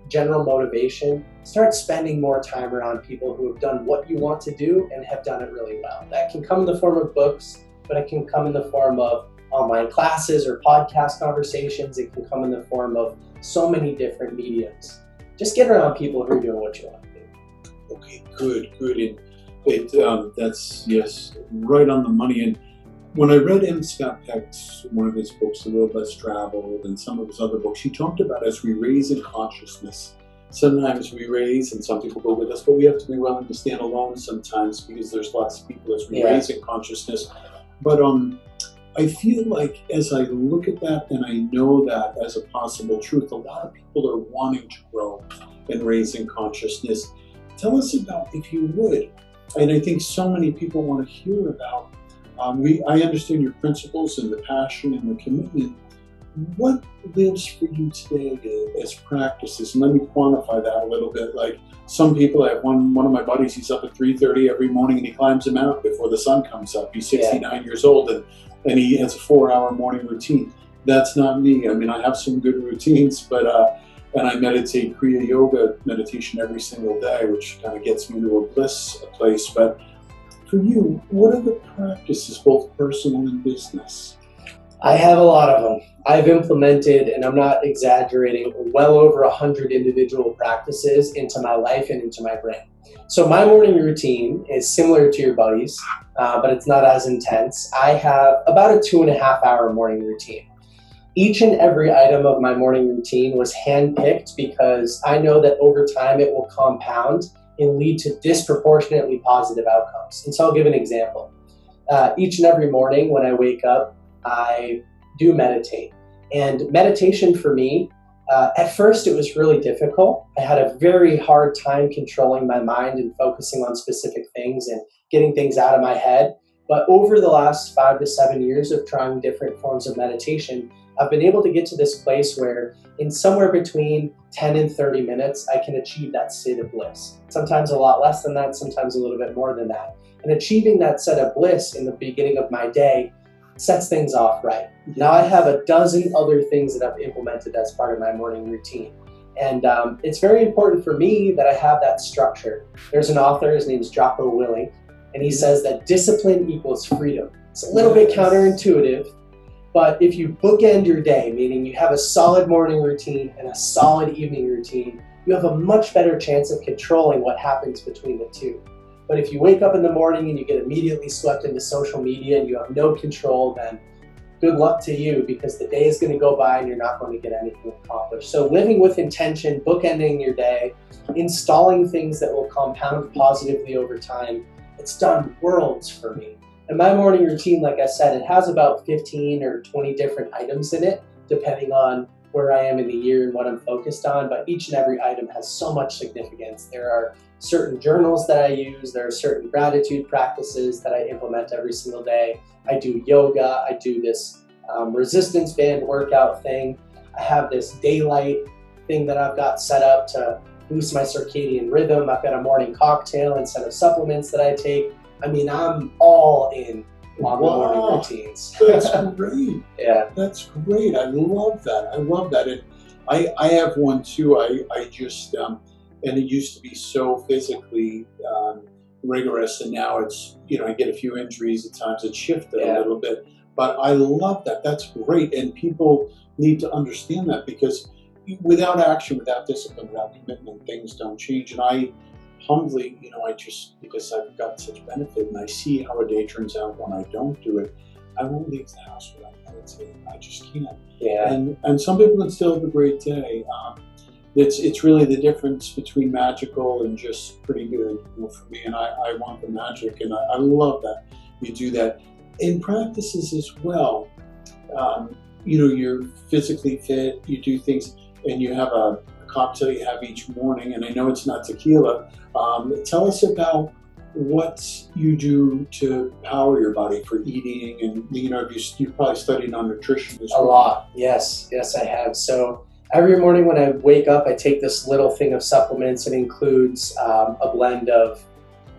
general motivation, start spending more time around people who have done what you want to do and have done it really well. That can come in the form of books, but it can come in the form of online classes or podcast conversations. It can come in the form of so many different mediums. Just get around people who are doing what you want to do. Okay, good. And that's, yes, right on the money. And when I read M. Scott Peck's, one of his books, The Road Less Traveled, and some of his other books, he talked about as we raise in consciousness, sometimes we raise and some people go with us, but we have to be willing to stand alone sometimes because there's lots of people as we raise in consciousness. But I feel like as I look at that and I know that as a possible truth, a lot of people are wanting to grow and raise in consciousness. Tell us about, if you would, and I think so many people want to hear about, I understand your principles and the passion and the commitment. What lives for you today as practices? And let me quantify that a little bit. Like some people, I have one of my buddies, he's up at 3:30 every morning and he climbs a mountain before the sun comes up. He's 69 years old and he has a 4-hour morning routine. That's not me. I mean, I have some good routines, but and I meditate Kriya Yoga meditation every single day, which kind of gets me to a bliss place. But for you, what are the practices, both personal and business? I have a lot of them. I've implemented, and I'm not exaggerating, well over 100 individual practices into my life and into my brain. So my morning routine is similar to your buddy's, but it's not as intense. I have about a 2.5-hour morning routine. Each and every item of my morning routine was handpicked because I know that over time it will compound and lead to disproportionately positive outcomes. And so I'll give an example. Each and every morning when I wake up, I do meditate. And meditation for me, at first it was really difficult. I had a very hard time controlling my mind and focusing on specific things and getting things out of my head. But over the last 5 to 7 years of trying different forms of meditation, I've been able to get to this place where in somewhere between 10 and 30 minutes, I can achieve that state of bliss. Sometimes a lot less than that, sometimes a little bit more than that. And achieving that set of bliss in the beginning of my day sets things off right. Now I have a dozen other things that I've implemented as part of my morning routine. And it's very important for me that I have that structure. There's an author, his name is Jocko Willink, and he says that discipline equals freedom. It's a little bit counterintuitive, but if you bookend your day, meaning you have a solid morning routine and a solid evening routine, you have a much better chance of controlling what happens between the two. But if you wake up in the morning and you get immediately swept into social media and you have no control, then good luck to you because the day is going to go by and you're not going to get anything accomplished. So living with intention, bookending your day, installing things that will compound positively over time, it's done worlds for me. And my morning routine, like I said, it has about 15 or 20 different items in it, depending on where I am in the year and what I'm focused on, but each and every item has so much significance. There are certain journals that I use, there are certain gratitude practices that I implement every single day. I do yoga, I do this resistance band workout thing. I have this daylight thing that I've got set up to boost my circadian rhythm. I've got a morning cocktail and set of supplements that I take. I mean, I'm all in on the morning routines. That's great. Yeah. That's great. I love that. And I have one too. I just, and it used to be so physically rigorous, and now it's, I get a few injuries at times. It shifted a little bit. But I love that. That's great. And people need to understand that because without action, without discipline, without commitment, things don't change. And I humbly, because I've got such benefit and I see how a day turns out when I don't do it, I won't leave the house without meditating. I just can't. Yeah. And some people can still have a great day. It's really the difference between magical and just pretty good, for me. And I want the magic, and I love that you do that. In practices as well, you're physically fit, you do things, and you have a cocktail you have each morning, and I know it's not tequila. Tell us about what you do to power your body for eating, and you've probably studied on nutrition as well. A lot, yes, I have. So every morning when I wake up, I take this little thing of supplements. It includes a blend of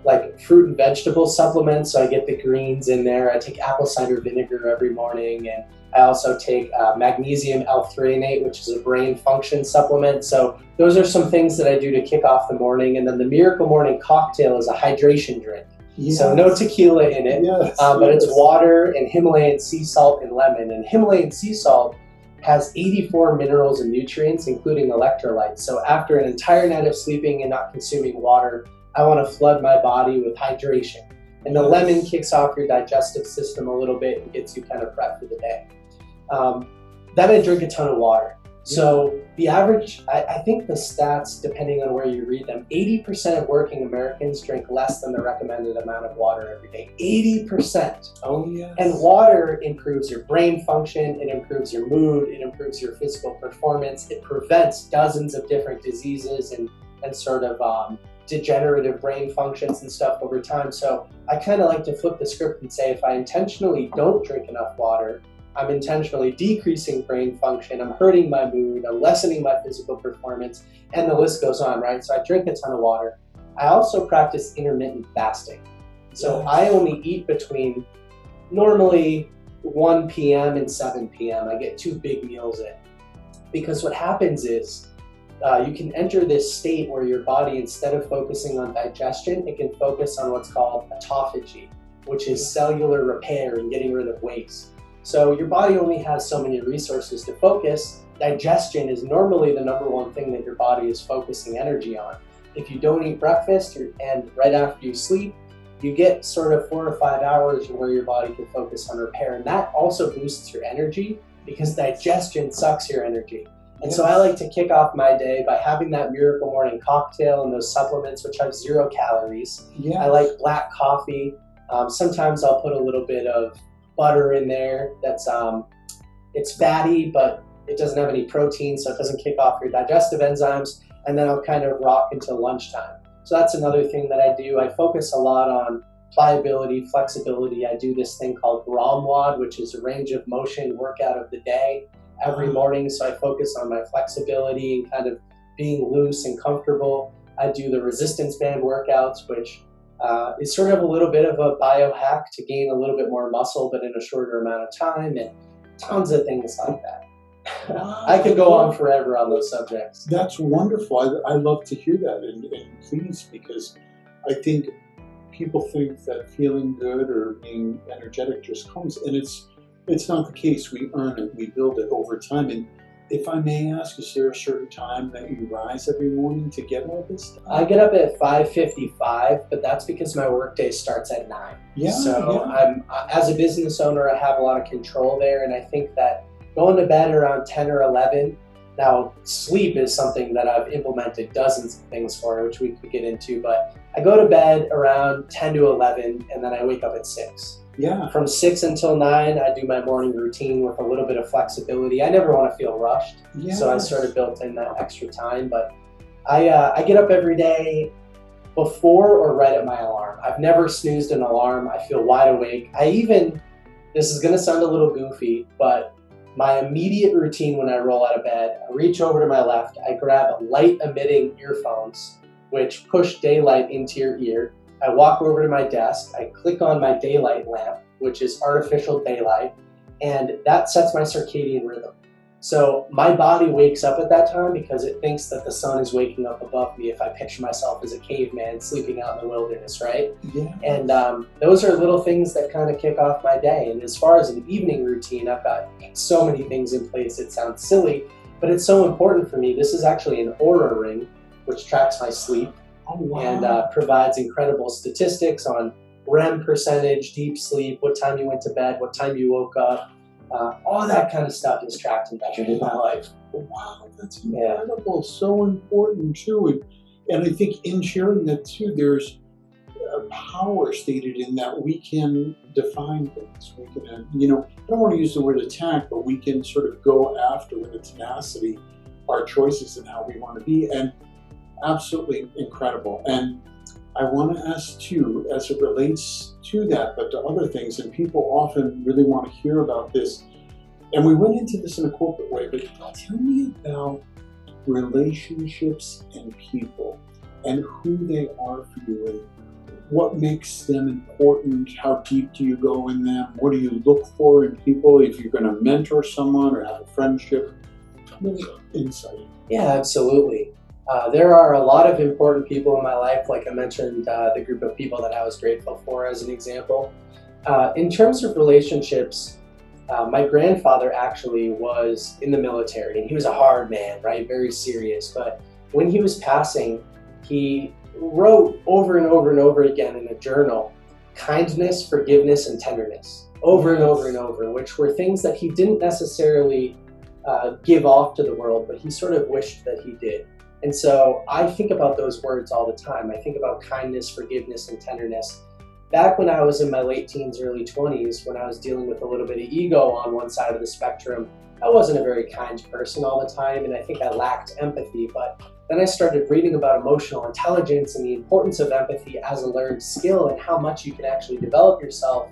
like fruit and vegetable supplements, so I get the greens in there. I take apple cider vinegar every morning, and I also take magnesium L-threonate, which is a brain function supplement. So those are some things that I do to kick off the morning. And then the Miracle Morning Cocktail is a hydration drink. Yes. So no tequila in it, but it's water and Himalayan sea salt and lemon. And Himalayan sea salt has 84 minerals and nutrients, including electrolytes. So after an entire night of sleeping and not consuming water, I want to flood my body with hydration. And the lemon kicks off your digestive system a little bit and gets you kind of prepped for the day. Then I drink a ton of water. So the average, I think the stats, depending on where you read them, 80% of working Americans drink less than the recommended amount of water every day. 80%. Oh, yes. And water improves your brain function, it improves your mood, it improves your physical performance, it prevents dozens of different diseases and sort of degenerative brain functions and stuff over time. So I kind of like to flip the script and say, if I intentionally don't drink enough water, I'm intentionally decreasing brain function, I'm hurting my mood, I'm lessening my physical performance, and the list goes on, right? So I drink a ton of water. I also practice intermittent fasting. So I only eat between normally 1 p.m. and 7 p.m. I get 2 big meals in. Because what happens is you can enter this state where your body, instead of focusing on digestion, it can focus on what's called autophagy, which is cellular repair and getting rid of waste. So your body only has so many resources to focus. Digestion is normally the number one thing that your body is focusing energy on. If you don't eat breakfast and right after you sleep, you get sort of 4 or 5 hours where your body can focus on repair. And that also boosts your energy because digestion sucks your energy. And so I like to kick off my day by having that Miracle Morning Cocktail and those supplements, which have 0 calories. I like black coffee. Sometimes I'll put a little bit of butter in there. That's it's fatty, but it doesn't have any protein, so it doesn't kick off your digestive enzymes. And then I'll kind of rock until lunchtime. So that's another thing that I do. I focus a lot on pliability, flexibility. I do this thing called ROMWOD, which is a range of motion workout of the day every morning. So I focus on my flexibility and kind of being loose and comfortable. I do the resistance band workouts, which is sort of a little bit of a biohack to gain a little bit more muscle, but in a shorter amount of time, and tons of things like that. Wow, I could go on forever on those subjects. That's wonderful. I love to hear that, and please, because I think people think that feeling good or being energetic just comes, and it's not the case. We earn it, we build it over time. And if I may ask, is there a certain time that you rise every morning to get all this stuff? I get up at 5:55, but that's because my workday starts at 9. I'm as a business owner, I have a lot of control there, and I think that going to bed around 10 or 11. Now, sleep is something that I've implemented dozens of things for, which we could get into, but I go to bed around 10 to 11, and then I wake up at 6. From 6 until 9, I do my morning routine with a little bit of flexibility. I never want to feel rushed, so I sort of built in that extra time. But I get up every day before or right at my alarm. I've never snoozed an alarm. I feel wide awake. This is going to sound a little goofy, but my immediate routine when I roll out of bed, I reach over to my left, I grab light-emitting earphones, which push daylight into your ear. I walk over to my desk, I click on my daylight lamp, which is artificial daylight, and that sets my circadian rhythm. So my body wakes up at that time because it thinks that the sun is waking up above me if I picture myself as a caveman sleeping out in the wilderness, right? And those are little things that kind of kick off my day. And as far as an evening routine, I've got so many things in place. It sounds silly, but it's so important for me. This is actually an Oura ring, which tracks my sleep. And provides incredible statistics on REM percentage, deep sleep, what time you went to bed, what time you woke up. All that kind of stuff is tracked and measured in my life. Wow, that's incredible. So important too. And I think in sharing that too, there's power stated in that we can define things. We can, you know, I don't want to use the word attack, but we can sort of go after with a tenacity our choices and how we want to be, and absolutely incredible. And I want to ask too, as it relates to that, but to other things, and people often really want to hear about this, and we went into this in a corporate way, but tell me about relationships and people and who they are for you, and what makes them important. How deep do you go in them? What do you look for in people if you're going to mentor someone or have a friendship? Insight. Yeah, absolutely. There are a lot of important people in my life. Like I mentioned, the group of people that I was grateful for as an example. In terms of relationships, my grandfather actually was in the military, and he was a hard man, right? Very serious. But when he was passing, he wrote over and over and over again in a journal, kindness, forgiveness, and tenderness, over and over and over, which were things that he didn't necessarily give off to the world, but he sort of wished that he did. And so I think about those words all the time. I think about kindness, forgiveness, and tenderness. Back when I was in my late teens, early 20s, when I was dealing with a little bit of ego on one side of the spectrum, I wasn't a very kind person all the time, and I think I lacked empathy. But then I started reading about emotional intelligence and the importance of empathy as a learned skill and how much you can actually develop yourself.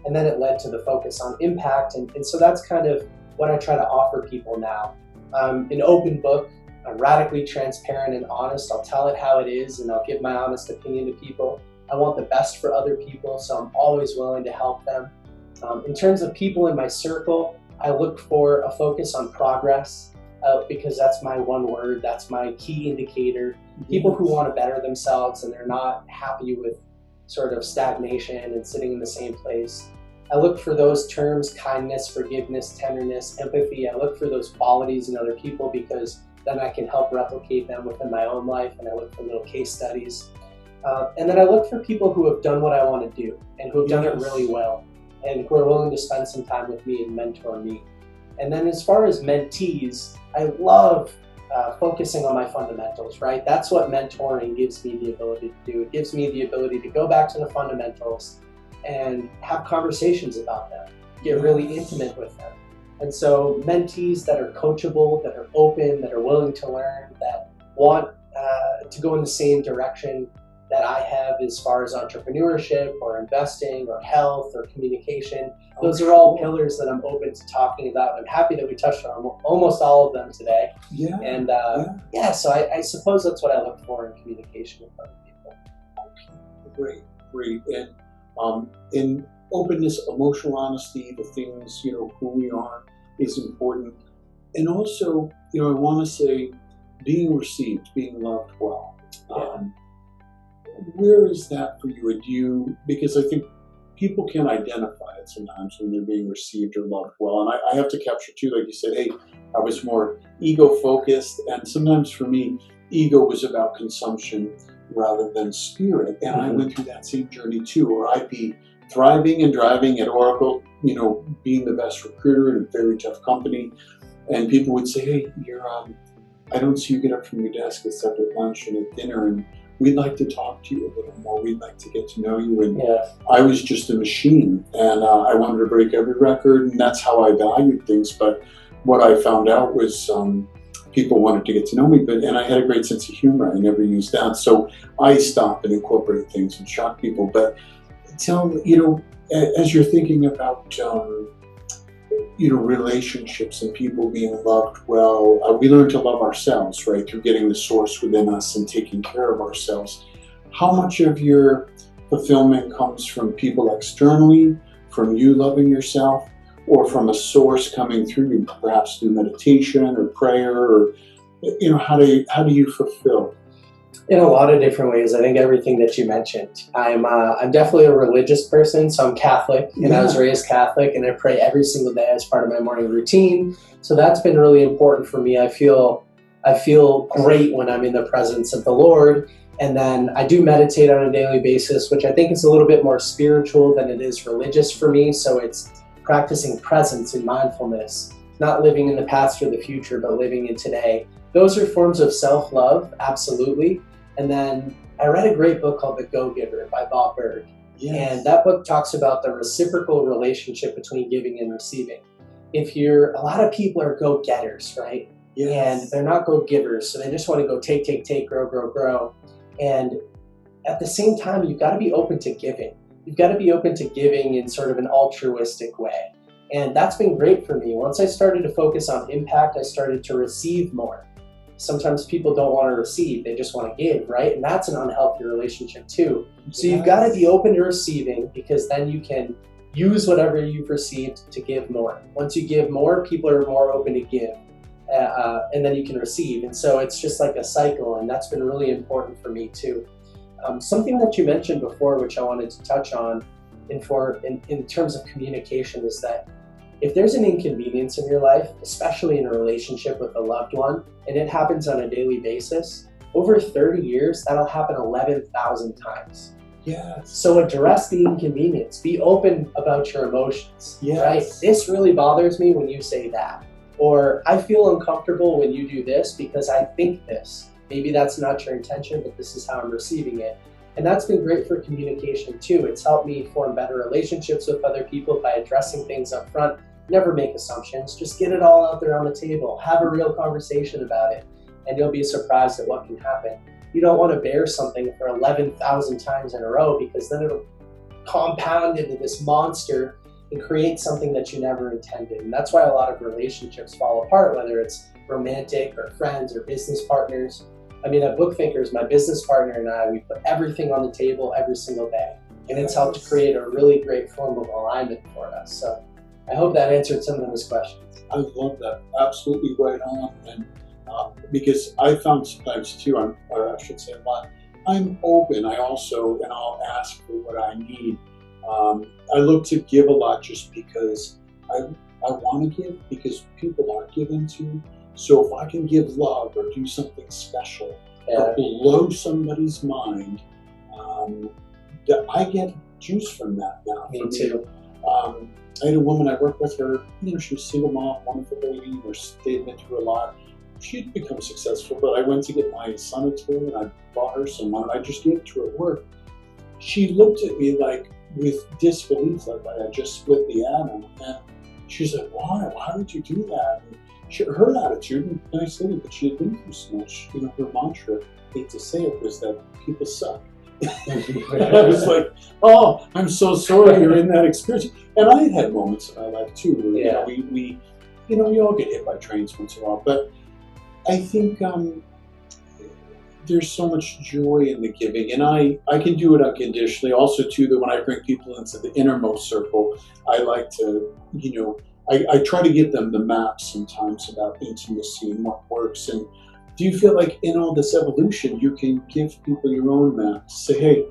And then it led to the focus on impact. And so that's kind of what I try to offer people now. I'm an open book. I'm radically transparent and honest. I'll tell it how it is, and I'll give my honest opinion to people. I want the best for other people, so I'm always willing to help them. In terms of people in my circle, I look for a focus on progress because that's my one word, that's my key indicator. People who want to better themselves and they're not happy with sort of stagnation and sitting in the same place. I look for those terms, kindness, forgiveness, tenderness, empathy. I look for those qualities in other people because then I can help replicate them within my own life, and I look for little case studies. And then I look for people who have done what I want to do and who have done it really well and who are willing to spend some time with me and mentor me. And then as far as mentees, I love focusing on my fundamentals, right? That's what mentoring gives me the ability to do. It gives me the ability to go back to the fundamentals and have conversations about them, get really intimate with them. And so mentees that are coachable, that are open, that are willing to learn, that want to go in the same direction that I have as far as entrepreneurship or investing or health or communication. Those are all pillars that I'm open to talking about. I'm happy that we touched on almost all of them today. Yeah. And so I suppose that's what I look for in communication with other people. Great. And in openness, emotional honesty, the things, who we are is important. And also, I want to say being received, being loved well. Where is that for you? Because I think people can identify it sometimes when they're being received or loved well. And I have to capture too, like you said, hey, I was more ego focused. And sometimes for me, ego was about consumption rather than spirit. And I went through that same journey too, where I'd be thriving and driving at Oracle, being the best recruiter in a very tough company. And people would say, hey, I don't see you get up from your desk except at lunch and at dinner, and we'd like to talk to you a little more. We'd like to get to know you. And I was just a machine, and I wanted to break every record, and that's how I valued things. But what I found out was people wanted to get to know me, and I had a great sense of humor. I never used that. So I stopped and incorporated things and shocked people. But as you're thinking about relationships and people being loved well, we learn to love ourselves, right, through getting the source within us and taking care of ourselves. How much of your fulfillment comes from people externally, from you loving yourself, or from a source coming through you, perhaps through meditation or prayer, or how do you fulfill? In a lot of different ways. I think everything that you mentioned. I'm definitely a religious person, so I'm Catholic, and I was raised Catholic, and I pray every single day as part of my morning routine. So that's been really important for me. I feel great when I'm in the presence of the Lord, and then I do meditate on a daily basis, which I think is a little bit more spiritual than it is religious for me. So it's practicing presence and mindfulness, not living in the past or the future, but living in today. Those are forms of self-love, absolutely. And then I read a great book called The Go-Giver by Bob Berg. Yes. And that book talks about the reciprocal relationship between giving and receiving. A lot of people are go-getters, right? Yes. And they're not go-givers. So they just want to go take, grow, grow, grow. And at the same time, you've got to be open to giving. You've got to be open to giving in sort of an altruistic way. And that's been great for me. Once I started to focus on impact, I started to receive more. Sometimes people don't want to receive, they just want to give, right? And that's an unhealthy relationship too. So you've got to be open to receiving, because then you can use whatever you've received to give more. Once you give more, people are more open to give. And then you can receive. And so it's just like a cycle, and that's been really important for me too. Something that you mentioned before, which I wanted to touch on in terms of communication, is that if there's an inconvenience in your life, especially in a relationship with a loved one, and it happens on a daily basis, over 30 years, that'll happen 11,000 times. Yes. So address the inconvenience. Be open about your emotions. Yes. Right? This really bothers me when you say that. Or I feel uncomfortable when you do this because I think this. Maybe that's not your intention, but this is how I'm receiving it. And that's been great for communication too. It's helped me form better relationships with other people by addressing things up front. Never make assumptions. Just get it all out there on the table. Have a real conversation about it, and you'll be surprised at what can happen. You don't want to bear something for 11,000 times in a row, because then it'll compound into this monster and create something that you never intended. And that's why a lot of relationships fall apart, whether it's romantic or friends or business partners. I mean, at BookThinkers, my business partner and I, we put everything on the table every single day. And it's helped to create a really great form of alignment for us. So I hope that answered some of those questions. I love that. Absolutely right on. And because I found sometimes too, I should say a lot, I'm open. I'll ask for what I need. I look to give a lot just because I want to give, because people aren't given to. So if I can give love or do something special or blow somebody's mind, I get juice from that now. Me too. I had a woman, I worked with her, she was a single mom, wonderful lady, we stayed into her a lot. She'd become successful, but I went to get my son a toy and I bought her some, and I just gave it to her at work. She looked at me like with disbelief, like I had just split the atom, and she's like, why would you do that? And her attitude, and I said it, but she had been through so much, her mantra, I hate to say it, was that people suck. I was like, oh, I'm so sorry you're in that experience. And I had moments in my life too where we all get hit by trains once in a while. But I think there's so much joy in the giving, and I can do it unconditionally. Also too, that when I bring people into the innermost circle, I like to, I try to give them the map sometimes about intimacy and what works. And do you feel like in all this evolution, you can give people your own map? Say, hey,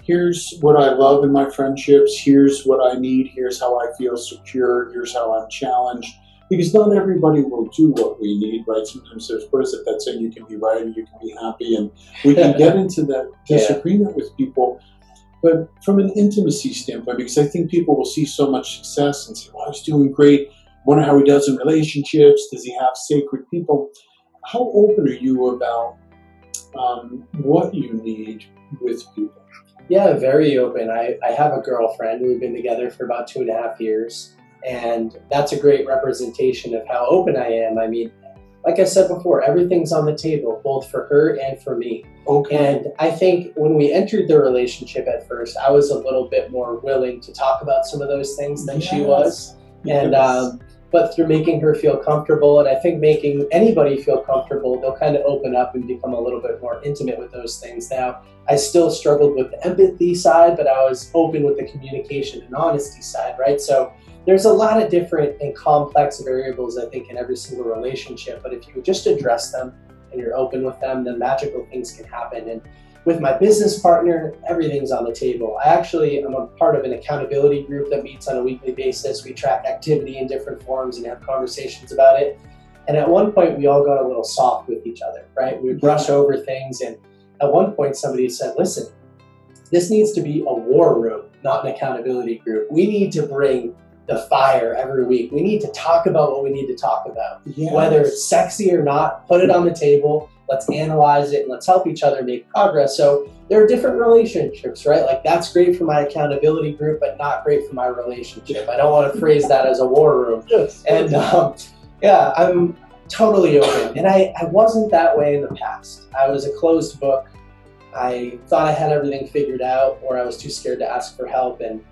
here's what I love in my friendships. Here's what I need. Here's how I feel secure. Here's how I'm challenged. Because not everybody will do what we need, right? Sometimes there's that saying you can be right and you can be happy. And we can get into that disagreement with people. But from an intimacy standpoint, because I think people will see so much success and say, well, he's doing great. Wonder how he does in relationships. Does he have sacred people? How open are you about what you need with people? Yeah, very open. I have a girlfriend. We've been together for about 2.5 years. And that's a great representation of how open I am. I mean, like I said before, everything's on the table, both for her and for me. Okay. And I think when we entered the relationship at first, I was a little bit more willing to talk about some of those things than she was. And but through making her feel comfortable, and I think making anybody feel comfortable, they'll kind of open up and become a little bit more intimate with those things. Now, I still struggled with the empathy side, but I was open with the communication and honesty side, right? So there's a lot of different and complex variables, I think, in every single relationship. But if you just address them and you're open with them, then magical things can happen. And with my business partner, everything's on the table. I'm a part of an accountability group that meets on a weekly basis. We track activity in different forms and have conversations about it. And at one point, we all got a little soft with each other, right? We would brush over things. And at one point, somebody said, listen, this needs to be a war room, not an accountability group. We need to bring the fire every week. We need to talk about what we need to talk about. Yes. Whether it's sexy or not, put it on the table. let's analyze it and let's help each other make progress. So there are different relationships, right? Like that's great for my accountability group, but not great for my relationship. I don't want to phrase that as a war room. Yes. And yeah, I'm totally open. And I wasn't that way in the past. I was a closed book. I thought I had everything figured out, or I was too scared to ask for help, and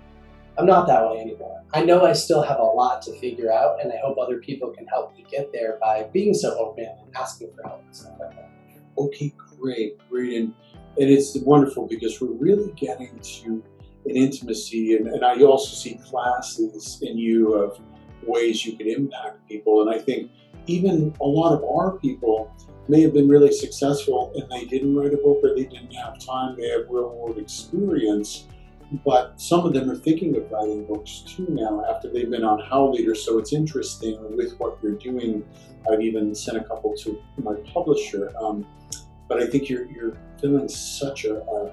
I'm not that way anymore. I know I still have a lot to figure out, and I hope other people can help me get there by being so open and asking for help and stuff like that. Okay, great. And it's wonderful because we're really getting to an intimacy, and I also see classes in you of ways you can impact people. And I think even a lot of our people may have been really successful and they didn't write a book, or they didn't have time, they have real world experience, but some of them are thinking of writing books too now after they've been on HowLeader. So it's interesting with what you're doing. I've even sent a couple to my publisher, but I think you're filling such an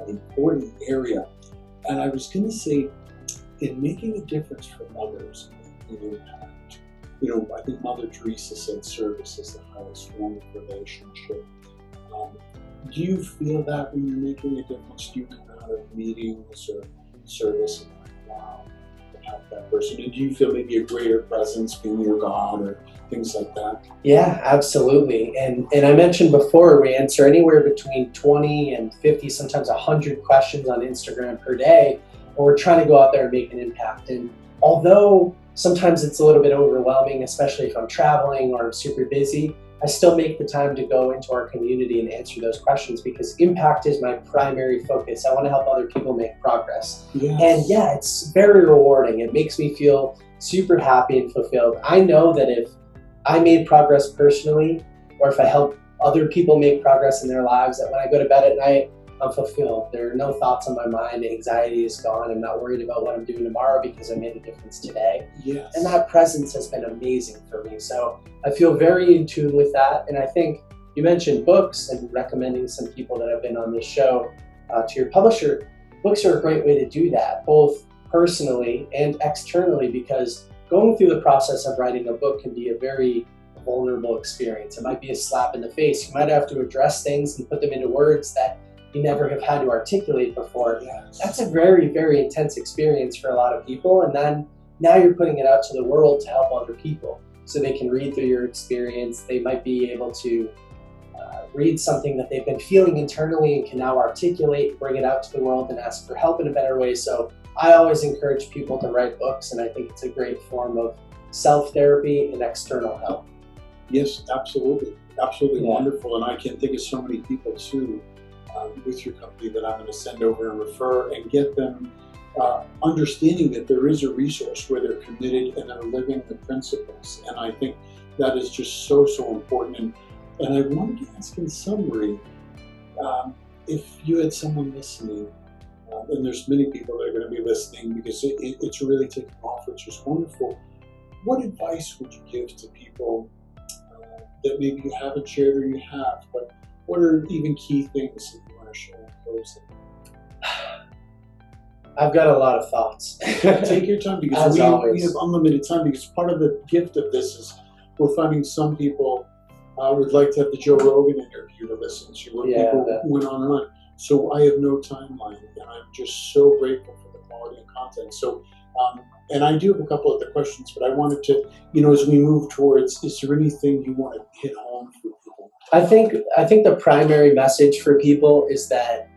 important area. And I was going to say, in making a difference for others, in impact. You know, I think Mother Teresa said service is the highest form of relationship. Do you feel that when you're making a difference? Do you come out of meetings or service and like, wow, I help that person? And do you feel maybe a greater presence being your God or things like that? Yeah, absolutely. And I mentioned before, we answer anywhere between 20 and 50, sometimes 100 questions on Instagram per day, and we're trying to go out there and make an impact. And although sometimes it's a little bit overwhelming, especially if I'm traveling or I'm super busy, I still make the time to go into our community and answer those questions because impact is my primary focus. I want to help other people make progress. Yes. And yeah, it's very rewarding. It makes me feel super happy and fulfilled. I know that if I made progress personally, or if I help other people make progress in their lives, that when I go to bed at night, I'm fulfilled. There are no thoughts on my mind. Anxiety is gone. I'm not worried about what I'm doing tomorrow because I made a difference today. Yes. And that presence has been amazing for me. So I feel very in tune with that. And I think you mentioned books and recommending some people that have been on this show to your publisher. Books are a great way to do that, both personally and externally, because going through the process of writing a book can be a very vulnerable experience. It might be a slap in the face. You might have to address things and put them into words that you never have had to articulate before. Yes. That's a very, very intense experience for a lot of people. And then now you're putting it out to the world to help other people so they can read through your experience. They might be able to read something that they've been feeling internally and can now articulate, bring it out to the world and ask for help in a better way. So I always encourage people to write books, and I think it's a great form of self-therapy and external help. Yes, absolutely. Absolutely. Yeah. Wonderful. And I can think of so many people too with your company that I'm going to send over and refer and get them understanding that there is a resource where they're committed and they're living the principles. And I think that is just so, so important. And I wanted to ask in summary, if you had someone listening, and there's many people that are going to be listening because it's really taken off, which is wonderful. What advice would you give to people that maybe you haven't shared or you have, but what are even key things that you want to share in closing? I've got a lot of thoughts. Take your time because we have unlimited time, because part of the gift of this is we're finding some people would like to have the Joe Rogan interview to listen to where people went on and on. So I have no timeline, and I'm just so grateful for the quality of content. So, and I do have a couple of the questions, but I wanted to, as we move towards, is there anything you want to hit home for people? I think the primary message for people is that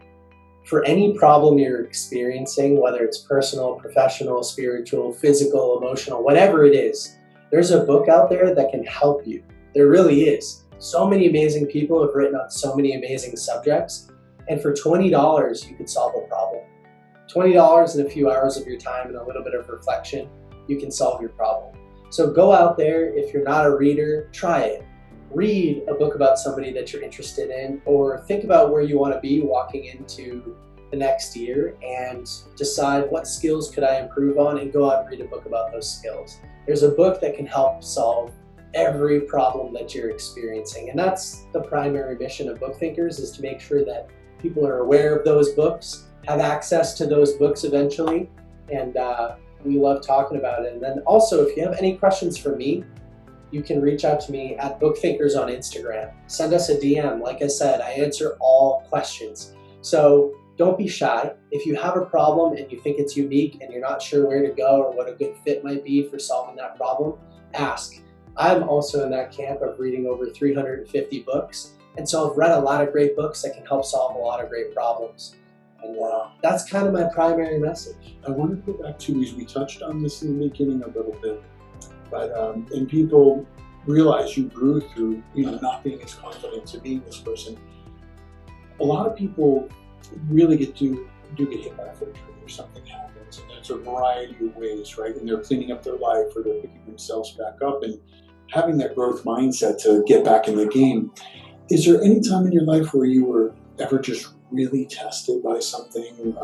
for any problem you're experiencing, whether it's personal, professional, spiritual, physical, emotional, whatever it is, there's a book out there that can help you. There really is. So many amazing people have written on so many amazing subjects. And for $20, you could solve a problem. $20 and a few hours of your time and a little bit of reflection, you can solve your problem. So go out there. If you're not a reader, try it. Read a book about somebody that you're interested in, or think about where you want to be walking into the next year and decide what skills could I improve on, and go out and read a book about those skills. There's a book that can help solve every problem that you're experiencing. And that's the primary mission of BookThinkers, is to make sure that people are aware of those books, have access to those books eventually, and we love talking about it. And then also, if you have any questions for me, you can reach out to me at BookThinkers on Instagram. Send us a DM. Like I said, I answer all questions. So don't be shy. If you have a problem and you think it's unique and you're not sure where to go or what a good fit might be for solving that problem, ask. I'm also in that camp of reading over 350 books. And so I've read a lot of great books that can help solve a lot of great problems. And that's kind of my primary message. I want to go back to, as we touched on this in the beginning a little bit, but and people realize you grew through, not being as confident to being this person. A lot of people really do get hit by a freight train or something happens, and there's a variety of ways, right? And they're cleaning up their life or they're picking themselves back up and having that growth mindset to get back in the game. Is there any time in your life where you were ever just really tested by something?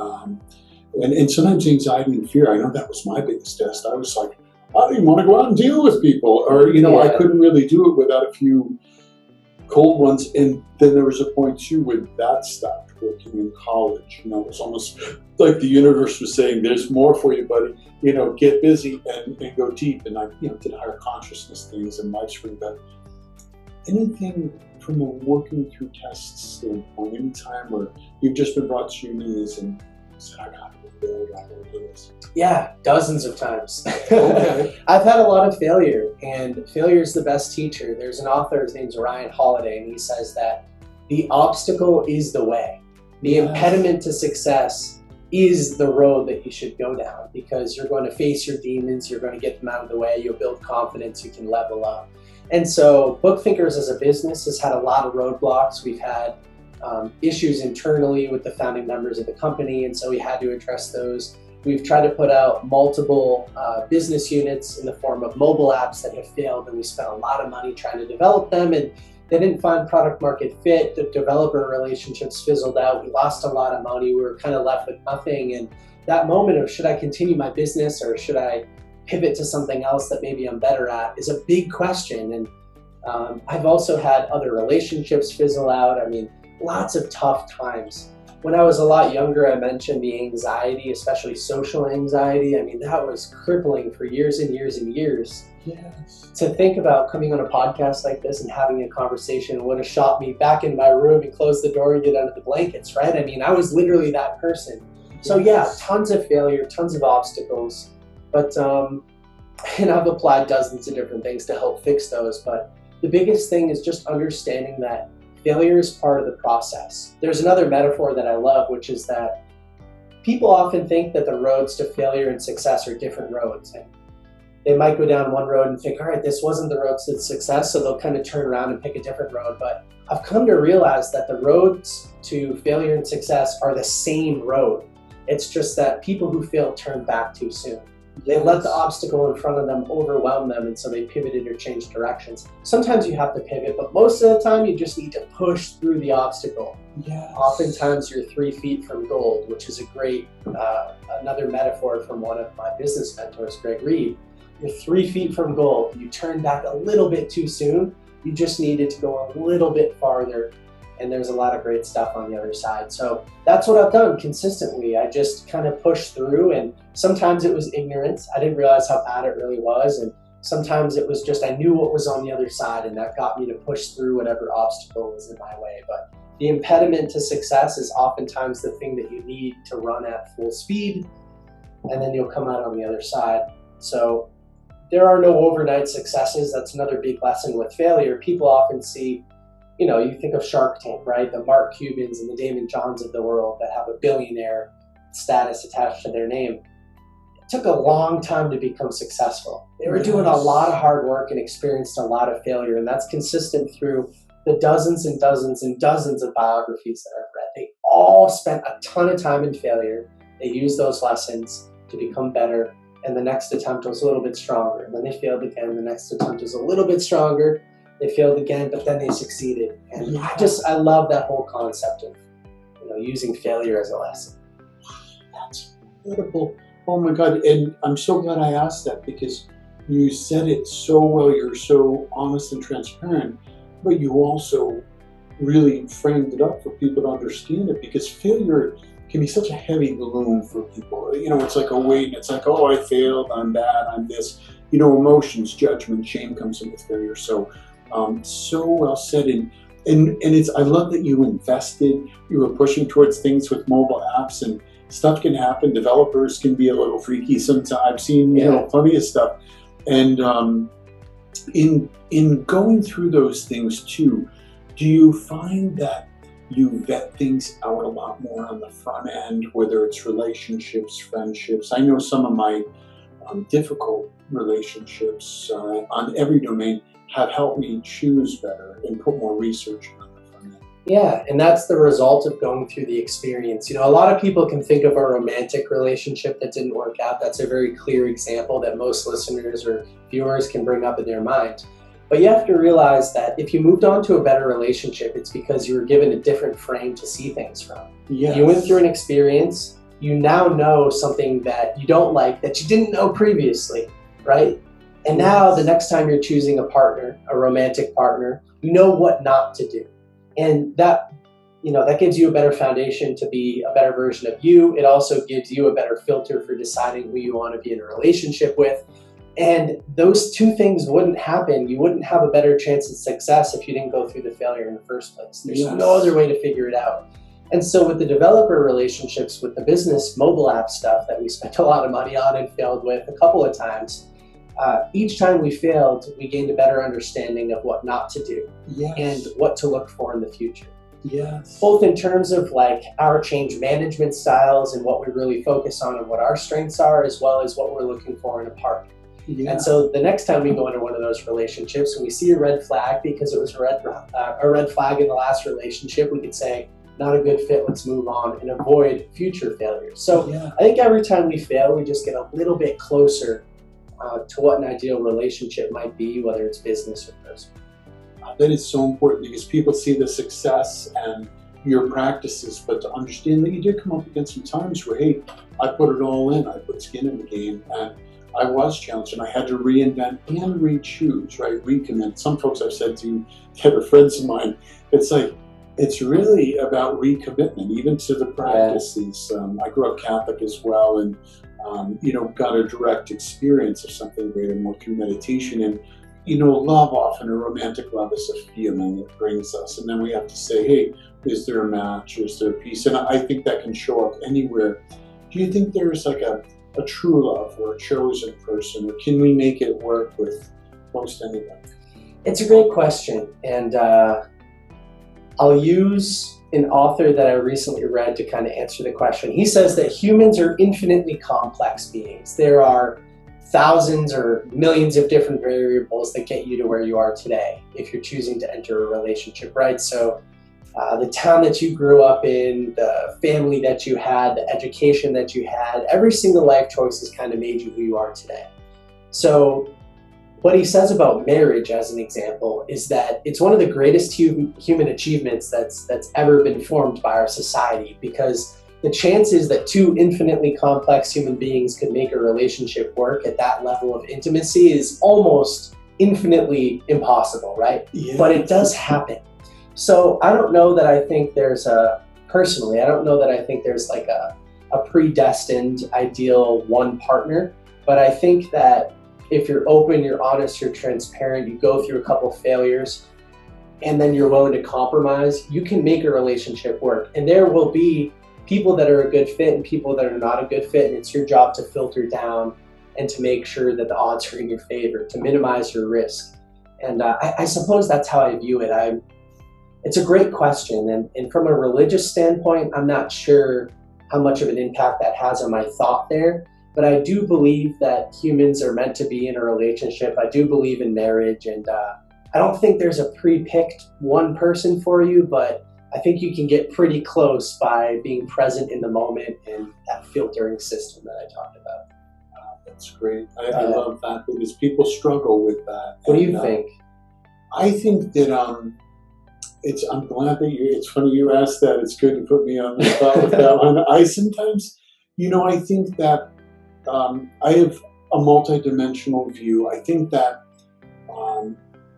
And sometimes anxiety and fear, I know that was my biggest test. I was like, I don't even want to go out and deal with people. Or, I couldn't really do it without a few cold ones. And then there was a point too where that stopped working in college. It was almost like the universe was saying, there's more for you, buddy. Get busy and go deep. And I, did higher consciousness things and LifeSpring. But anything from a working through tests standpoint, any time where you've just been brought to your knees and said, I got to do this? Yeah, dozens of times. Okay. I've had a lot of failure, and failure is the best teacher. There's an author, his name's Ryan Holiday, and he says that the obstacle is the way. The impediment to success is the road that you should go down, because you're going to face your demons, you're going to get them out of the way, you'll build confidence, you can level up. And so BookThinkers as a business has had a lot of roadblocks. We've had issues internally with the founding members of the company, and so we had to address those. We've tried to put out multiple business units in the form of mobile apps that have failed, and we spent a lot of money trying to develop them, and they didn't find product market fit. The developer relationships fizzled out. We lost a lot of money. We were kind of left with nothing. And that moment of, should I continue my business or should I pivot to something else that maybe I'm better at, is a big question. And I've also had other relationships fizzle out. I mean, lots of tough times. When I was a lot younger, I mentioned the anxiety, especially social anxiety. I mean, that was crippling for years and years and years. Yes. To think about coming on a podcast like this and having a conversation would have shot me back in my room and close the door and get under the blankets, right? I mean, I was literally that person. So yeah, tons of failure, tons of obstacles. But, and I've applied dozens of different things to help fix those. But the biggest thing is just understanding that failure is part of the process. There's another metaphor that I love, which is that people often think that the roads to failure and success are different roads. And they might go down one road and think, all right, this wasn't the road to success, so they'll kind of turn around and pick a different road. But I've come to realize that the roads to failure and success are the same road. It's just that people who fail turn back too soon. They let the obstacle in front of them overwhelm them, and so they pivoted or changed directions. Sometimes you have to pivot, but most of the time you just need to push through the obstacle. Yes. Oftentimes you're 3 feet from gold, which is a great, another metaphor from one of my business mentors, Greg Reed. You're 3 feet from gold. You turn back a little bit too soon. You just needed to go a little bit farther, and there's a lot of great stuff on the other side. So that's what I've done consistently. I just kind of pushed through, and sometimes it was ignorance. I didn't realize how bad it really was, and sometimes it was just I knew what was on the other side, and that got me to push through whatever obstacle was in my way. But the impediment to success is oftentimes the thing that you need to run at full speed, and then you'll come out on the other side. So there are no overnight successes. That's another big lesson with failure. People often see, you think of Shark Tank, right? The Mark Cubans and the Damon Johns of the world that have a billionaire status attached to their name. It took a long time to become successful. They were doing a lot of hard work and experienced a lot of failure, and that's consistent through the dozens and dozens and dozens of biographies that I've read. They all spent a ton of time in failure. They used those lessons to become better, and the next attempt was a little bit stronger. And then they failed again. The next attempt was a little bit stronger. They failed again, but then they succeeded. And I love that whole concept of, using failure as a lesson. That's incredible. Oh my God. And I'm so glad I asked that, because you said it so well. You're so honest and transparent, but you also really framed it up for people to understand it, because failure can be such a heavy balloon for people. It's like a weight, and it's like, oh, I failed, I'm bad, I'm this. emotions, judgment, shame comes in with failure. So, so well said. And it's, I love that you invested, you were pushing towards things with mobile apps, and stuff can happen. Developers can be a little freaky sometimes. I've seen, plenty of stuff. And in going through those things too, do you find that you vet things out a lot more on the front end, whether it's relationships, friendships? I know some of my difficult relationships on every domain have helped me choose better and put more research on the front end. Yeah, and that's the result of going through the experience. A lot of people can think of a romantic relationship that didn't work out. That's a very clear example that most listeners or viewers can bring up in their mind. But you have to realize that if you moved on to a better relationship, it's because you were given a different frame to see things from. Yes. You went through an experience, you now know something that you don't like that you didn't know previously, right? And now the next time you're choosing a partner, a romantic partner, you know what not to do. And that gives you a better foundation to be a better version of you. It also gives you a better filter for deciding who you want to be in a relationship with. And those two things wouldn't happen. You wouldn't have a better chance of success if you didn't go through the failure in the first place. There's no other way to figure it out. And so with the developer relationships, with the business mobile app stuff that we spent a lot of money on and failed with a couple of times, each time we failed, we gained a better understanding of what not to do and what to look for in the future. Yes. Both in terms of like our change management styles and what we really focus on and what our strengths are, as well as what we're looking for in a partner. Yeah. And so the next time we go into one of those relationships and we see a red flag because it was a red flag in the last relationship, we could say, not a good fit, let's move on and avoid future failures. So I think every time we fail, we just get a little bit closer to what an ideal relationship might be, whether it's business or personal. That is so important because people see the success and your practices, but to understand that you did come up against some times where, hey, I put it all in, I put skin in the game, and I was challenged, and I had to reinvent and re-choose, right? Recommit. Some folks I've said to that are friends of mine, it's like, it's really about recommitment, even to the practices. I grew up Catholic as well, and got a direct experience of something greater more through meditation. And love, often a romantic love, is a feeling that brings us, and then we have to say, hey, is there a match? Is there peace? And I think that can show up anywhere. Do you think there's like a true love or a chosen person, or can we make it work with most anyone? It's a great question, and I'll use an author that I recently read to kind of answer the question. He says that humans are infinitely complex beings. There are thousands or millions of different variables that get you to where you are today if you're choosing to enter a relationship, right? So the town that you grew up in, the family that you had, the education that you had, every single life choice has kind of made you who you are today. So what he says about marriage, as an example, is that it's one of the greatest human achievements that's ever been formed by our society, because the chances that two infinitely complex human beings could make a relationship work at that level of intimacy is almost infinitely impossible, right? Yeah. But it does happen. So I don't know that I think there's personally, I don't know that I think there's like a predestined ideal one partner, but I think that if you're open, you're honest, you're transparent, you go through a couple failures, and then you're willing to compromise, you can make a relationship work. And there will be people that are a good fit and people that are not a good fit, and it's your job to filter down and to make sure that the odds are in your favor, to minimize your risk. And I suppose that's how I view it. It's a great question, and from a religious standpoint, I'm not sure how much of an impact that has on my thought there, but I do believe that humans are meant to be in a relationship. I do believe in marriage, and I don't think there's a pre-picked one person for you, but I think you can get pretty close by being present in the moment and that filtering system that I talked about. That's great. I love that, because people struggle with that. What do you think? I think that I'm glad that it's funny you asked that. It's good to put me on the spot with that one. I sometimes, I think that I have a multidimensional view. I think that,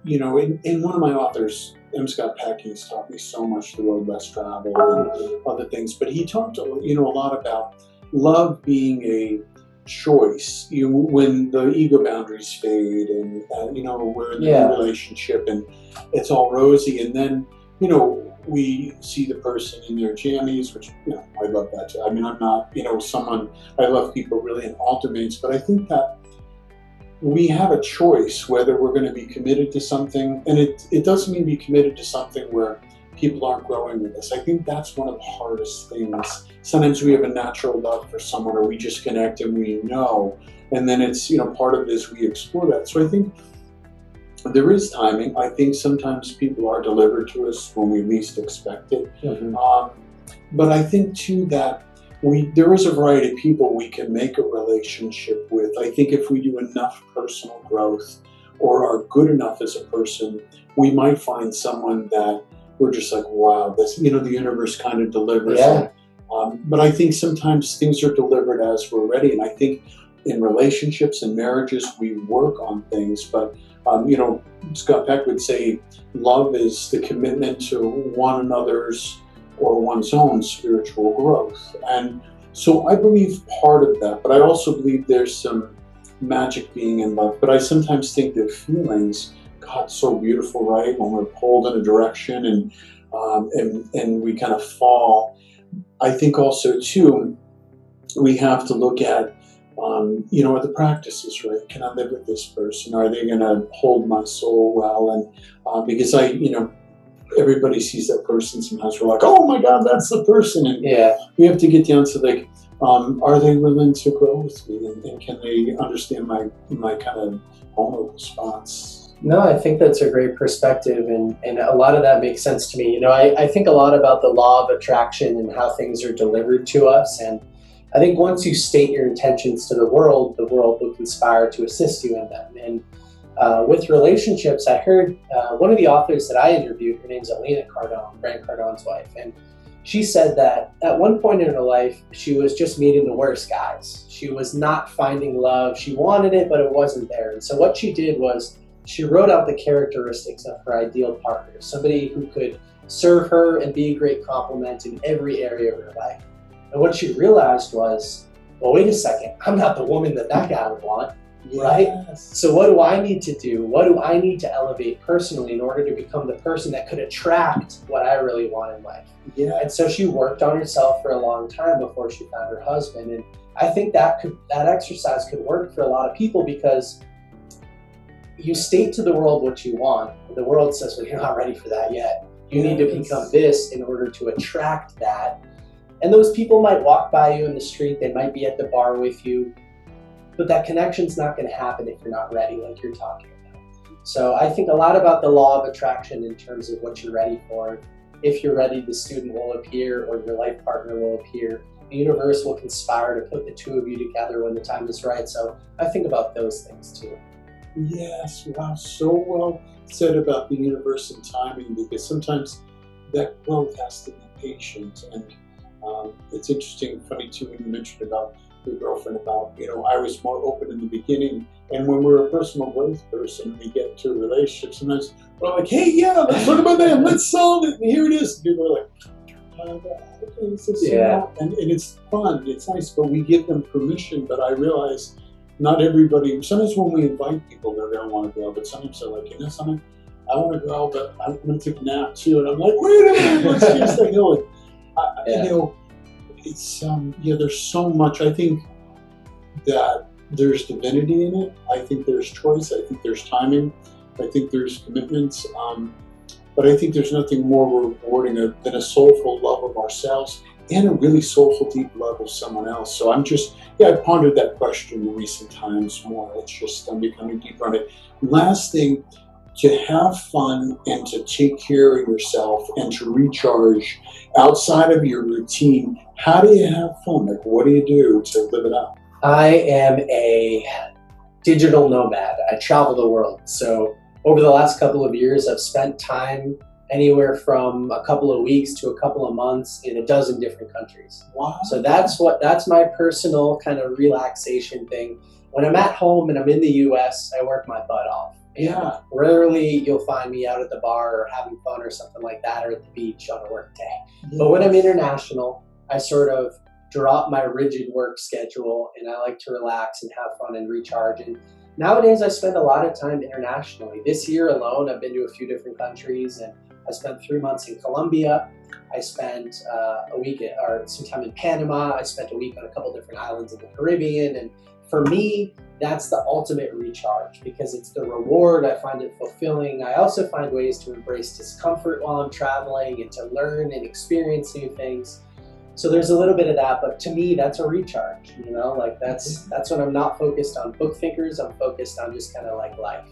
in one of my authors, M. Scott Peck, he's taught me so much, The Road Less Traveled and other things, but he talked, a lot about love being a choice. When the ego boundaries fade, and we're in the new relationship, and it's all rosy, and then we see the person in their jammies, which I love that too. I mean, I'm not someone, I love people really in all domains, but I think that we have a choice whether we're going to be committed to something, and it doesn't mean be committed to something where people aren't growing with us. I think that's one of the hardest things. Sometimes we have a natural love for someone, or we just connect and we know, and then it's part of it is we explore that. So I think there is timing. I think sometimes people are delivered to us when we least expect it. But I think too that there is a variety of people we can make a relationship with. I think if we do enough personal growth or are good enough as a person, we might find someone that we're just like, wow, this, the universe kind of delivers. Yeah. But I think sometimes things are delivered as we're ready. And I think in relationships and marriages, we work on things. But, Scott Peck would say love is the commitment to one another's or one's own spiritual growth. And so I believe part of that, but I also believe there's some magic being in love. But I sometimes think that feelings, God, so beautiful, right? When we're pulled in a direction and we kind of fall. I think also too, we have to look at, are the practices right? Can I live with this person? Are they going to hold my soul well? And because everybody sees that person. Sometimes we're like, oh my God, that's the person. And we have to get down to like, are they willing to grow with me? And can they understand my kind of vulnerable spots? No, I think that's a great perspective, and a lot of that makes sense to me. I think a lot about the law of attraction and how things are delivered to us, and I think once you state your intentions to the world will conspire to assist you in them. And with relationships, I heard one of the authors that I interviewed, her name's Alina Cardone, Grant Cardone's wife, and she said that at one point in her life, she was just meeting the worst guys. She was not finding love. She wanted it, but it wasn't there. And so what she did was she wrote out the characteristics of her ideal partner, somebody who could serve her and be a great complement in every area of her life. And what she realized was, well, wait a second, I'm not the woman that guy would want, right? So what do I need to do? What do I need to elevate personally in order to become the person that could attract what I really want in life? And so she worked on herself for a long time before she found her husband. And I think that exercise could work for a lot of people, because you state to the world what you want. The world says, well, you're not ready for that yet. You need to become this in order to attract that. And those people might walk by you in the street, they might be at the bar with you, but that connection's not going to happen if you're not ready, like you're talking about. So I think a lot about the law of attraction in terms of what you're ready for. If you're ready, the student will appear, or your life partner will appear. The universe will conspire to put the two of you together when the time is right. So I think about those things too. Yes, wow, so well said about the universe and timing, because sometimes that growth has to be patient. And it's interesting, funny too, when you mentioned about your girlfriend, about, I was more open in the beginning. And when we're a personal growth person, we get to a relationship, sometimes we're like, hey, let's talk about that, let's solve it, and here it is. And people are like, okay, so, and it's fun, it's nice, but we give them permission. But I realize not everybody, sometimes when we invite people, they're going to want to grow, but sometimes they're like, something, I want to grow, but I'm going to take a nap too. And I'm like, wait a minute, let's just stay going. It's there's so much. I think that there's divinity in it. I think there's choice. I think there's timing. I think there's commitments. But I think there's nothing more rewarding than a soulful love of ourselves and a really soulful, deep love of someone else. So I'm just, I pondered that question in recent times more. It's just, I'm becoming deeper on it. Last thing, to have fun and to take care of yourself and to recharge outside of your routine. How do you have fun? Like, what do you do to live it up? I am a digital nomad. I travel the world. So over the last couple of years, I've spent time anywhere from a couple of weeks to a couple of months in a dozen different countries. Wow. So that's my personal kind of relaxation thing. When I'm at home and I'm in the US, I work my butt off. Yeah. Rarely you'll find me out at the bar or having fun or something like that, or at the beach on a work day. Yes. But when I'm international, I sort of drop my rigid work schedule, and I like to relax and have fun and recharge. And nowadays I spend a lot of time internationally. This year alone, I've been to a few different countries, and I spent 3 months in Colombia. I spent some time in Panama. I spent a week on a couple different islands in the Caribbean. And for me, that's the ultimate recharge because it's the reward. I find it fulfilling. I also find ways to embrace discomfort while I'm traveling and to learn and experience new things. So there's a little bit of that, but to me, that's a recharge, like that's when I'm not focused on BookThinkers. I'm focused on just kind of like life.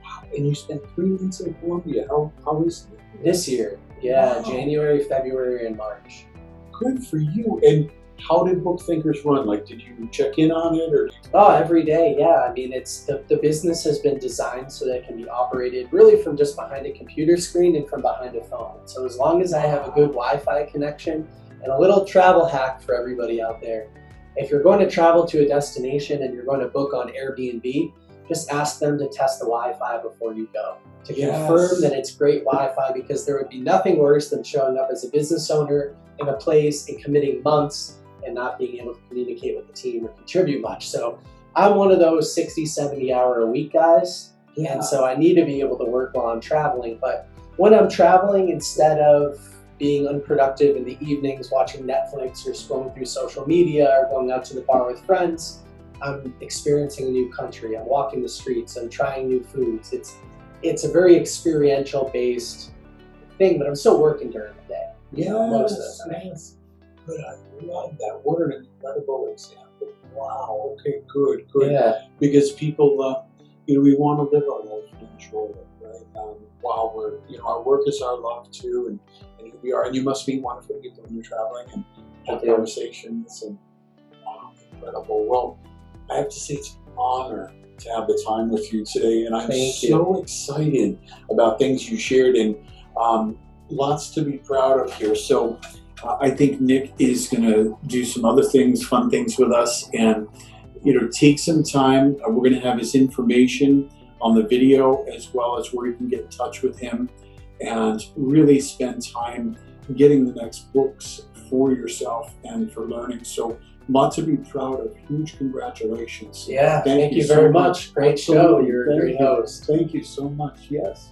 Wow. And you spent 3 months in Colombia. How recently? This year. Yeah, wow. January, February, and March. Good for you. And how did BookThinkers run? Like, did you check in on it, or? Oh, every day. Yeah. I mean, it's the business has been designed so that it can be operated really from just behind a computer screen and from behind a phone. So as long as I have a good Wi-Fi connection, and a little travel hack for everybody out there: if you're going to travel to a destination and you're going to book on Airbnb, just ask them to test the Wi-Fi before you go to confirm that it's great Wi-Fi, because there would be nothing worse than showing up as a business owner in a place and committing months and not being able to communicate with the team or contribute much. So I'm one of those 60, 70 hour a week guys. Yeah. And so I need to be able to work while I'm traveling. But when I'm traveling, instead of being unproductive in the evenings watching Netflix or scrolling through social media or going out to the bar with friends, I'm experiencing a new country. I'm walking the streets. I'm trying new foods. It's a very experiential based thing, but I'm still working during the day. Most of the time. Yes. Good. I love that. What an incredible example. Wow. Okay. Good. Yeah. Because people, we want to live our life and enjoy it, right? While we're, our work is our love too, and here we are. And you must meet wonderful people when you're traveling and have conversations. And wow, incredible. Well, I have to say it's an honor to have the time with you today, and I'm so excited about things you shared, and lots to be proud of here. So I think Nick is going to do some other things, fun things with us, and take some time. We're going to have his information on the video, as well as where you can get in touch with him and really spend time getting the next books for yourself and for learning. So lots to be proud of. Huge congratulations. Yeah, thank you very much. Great show. You're a great host. Thank you so much. Yes.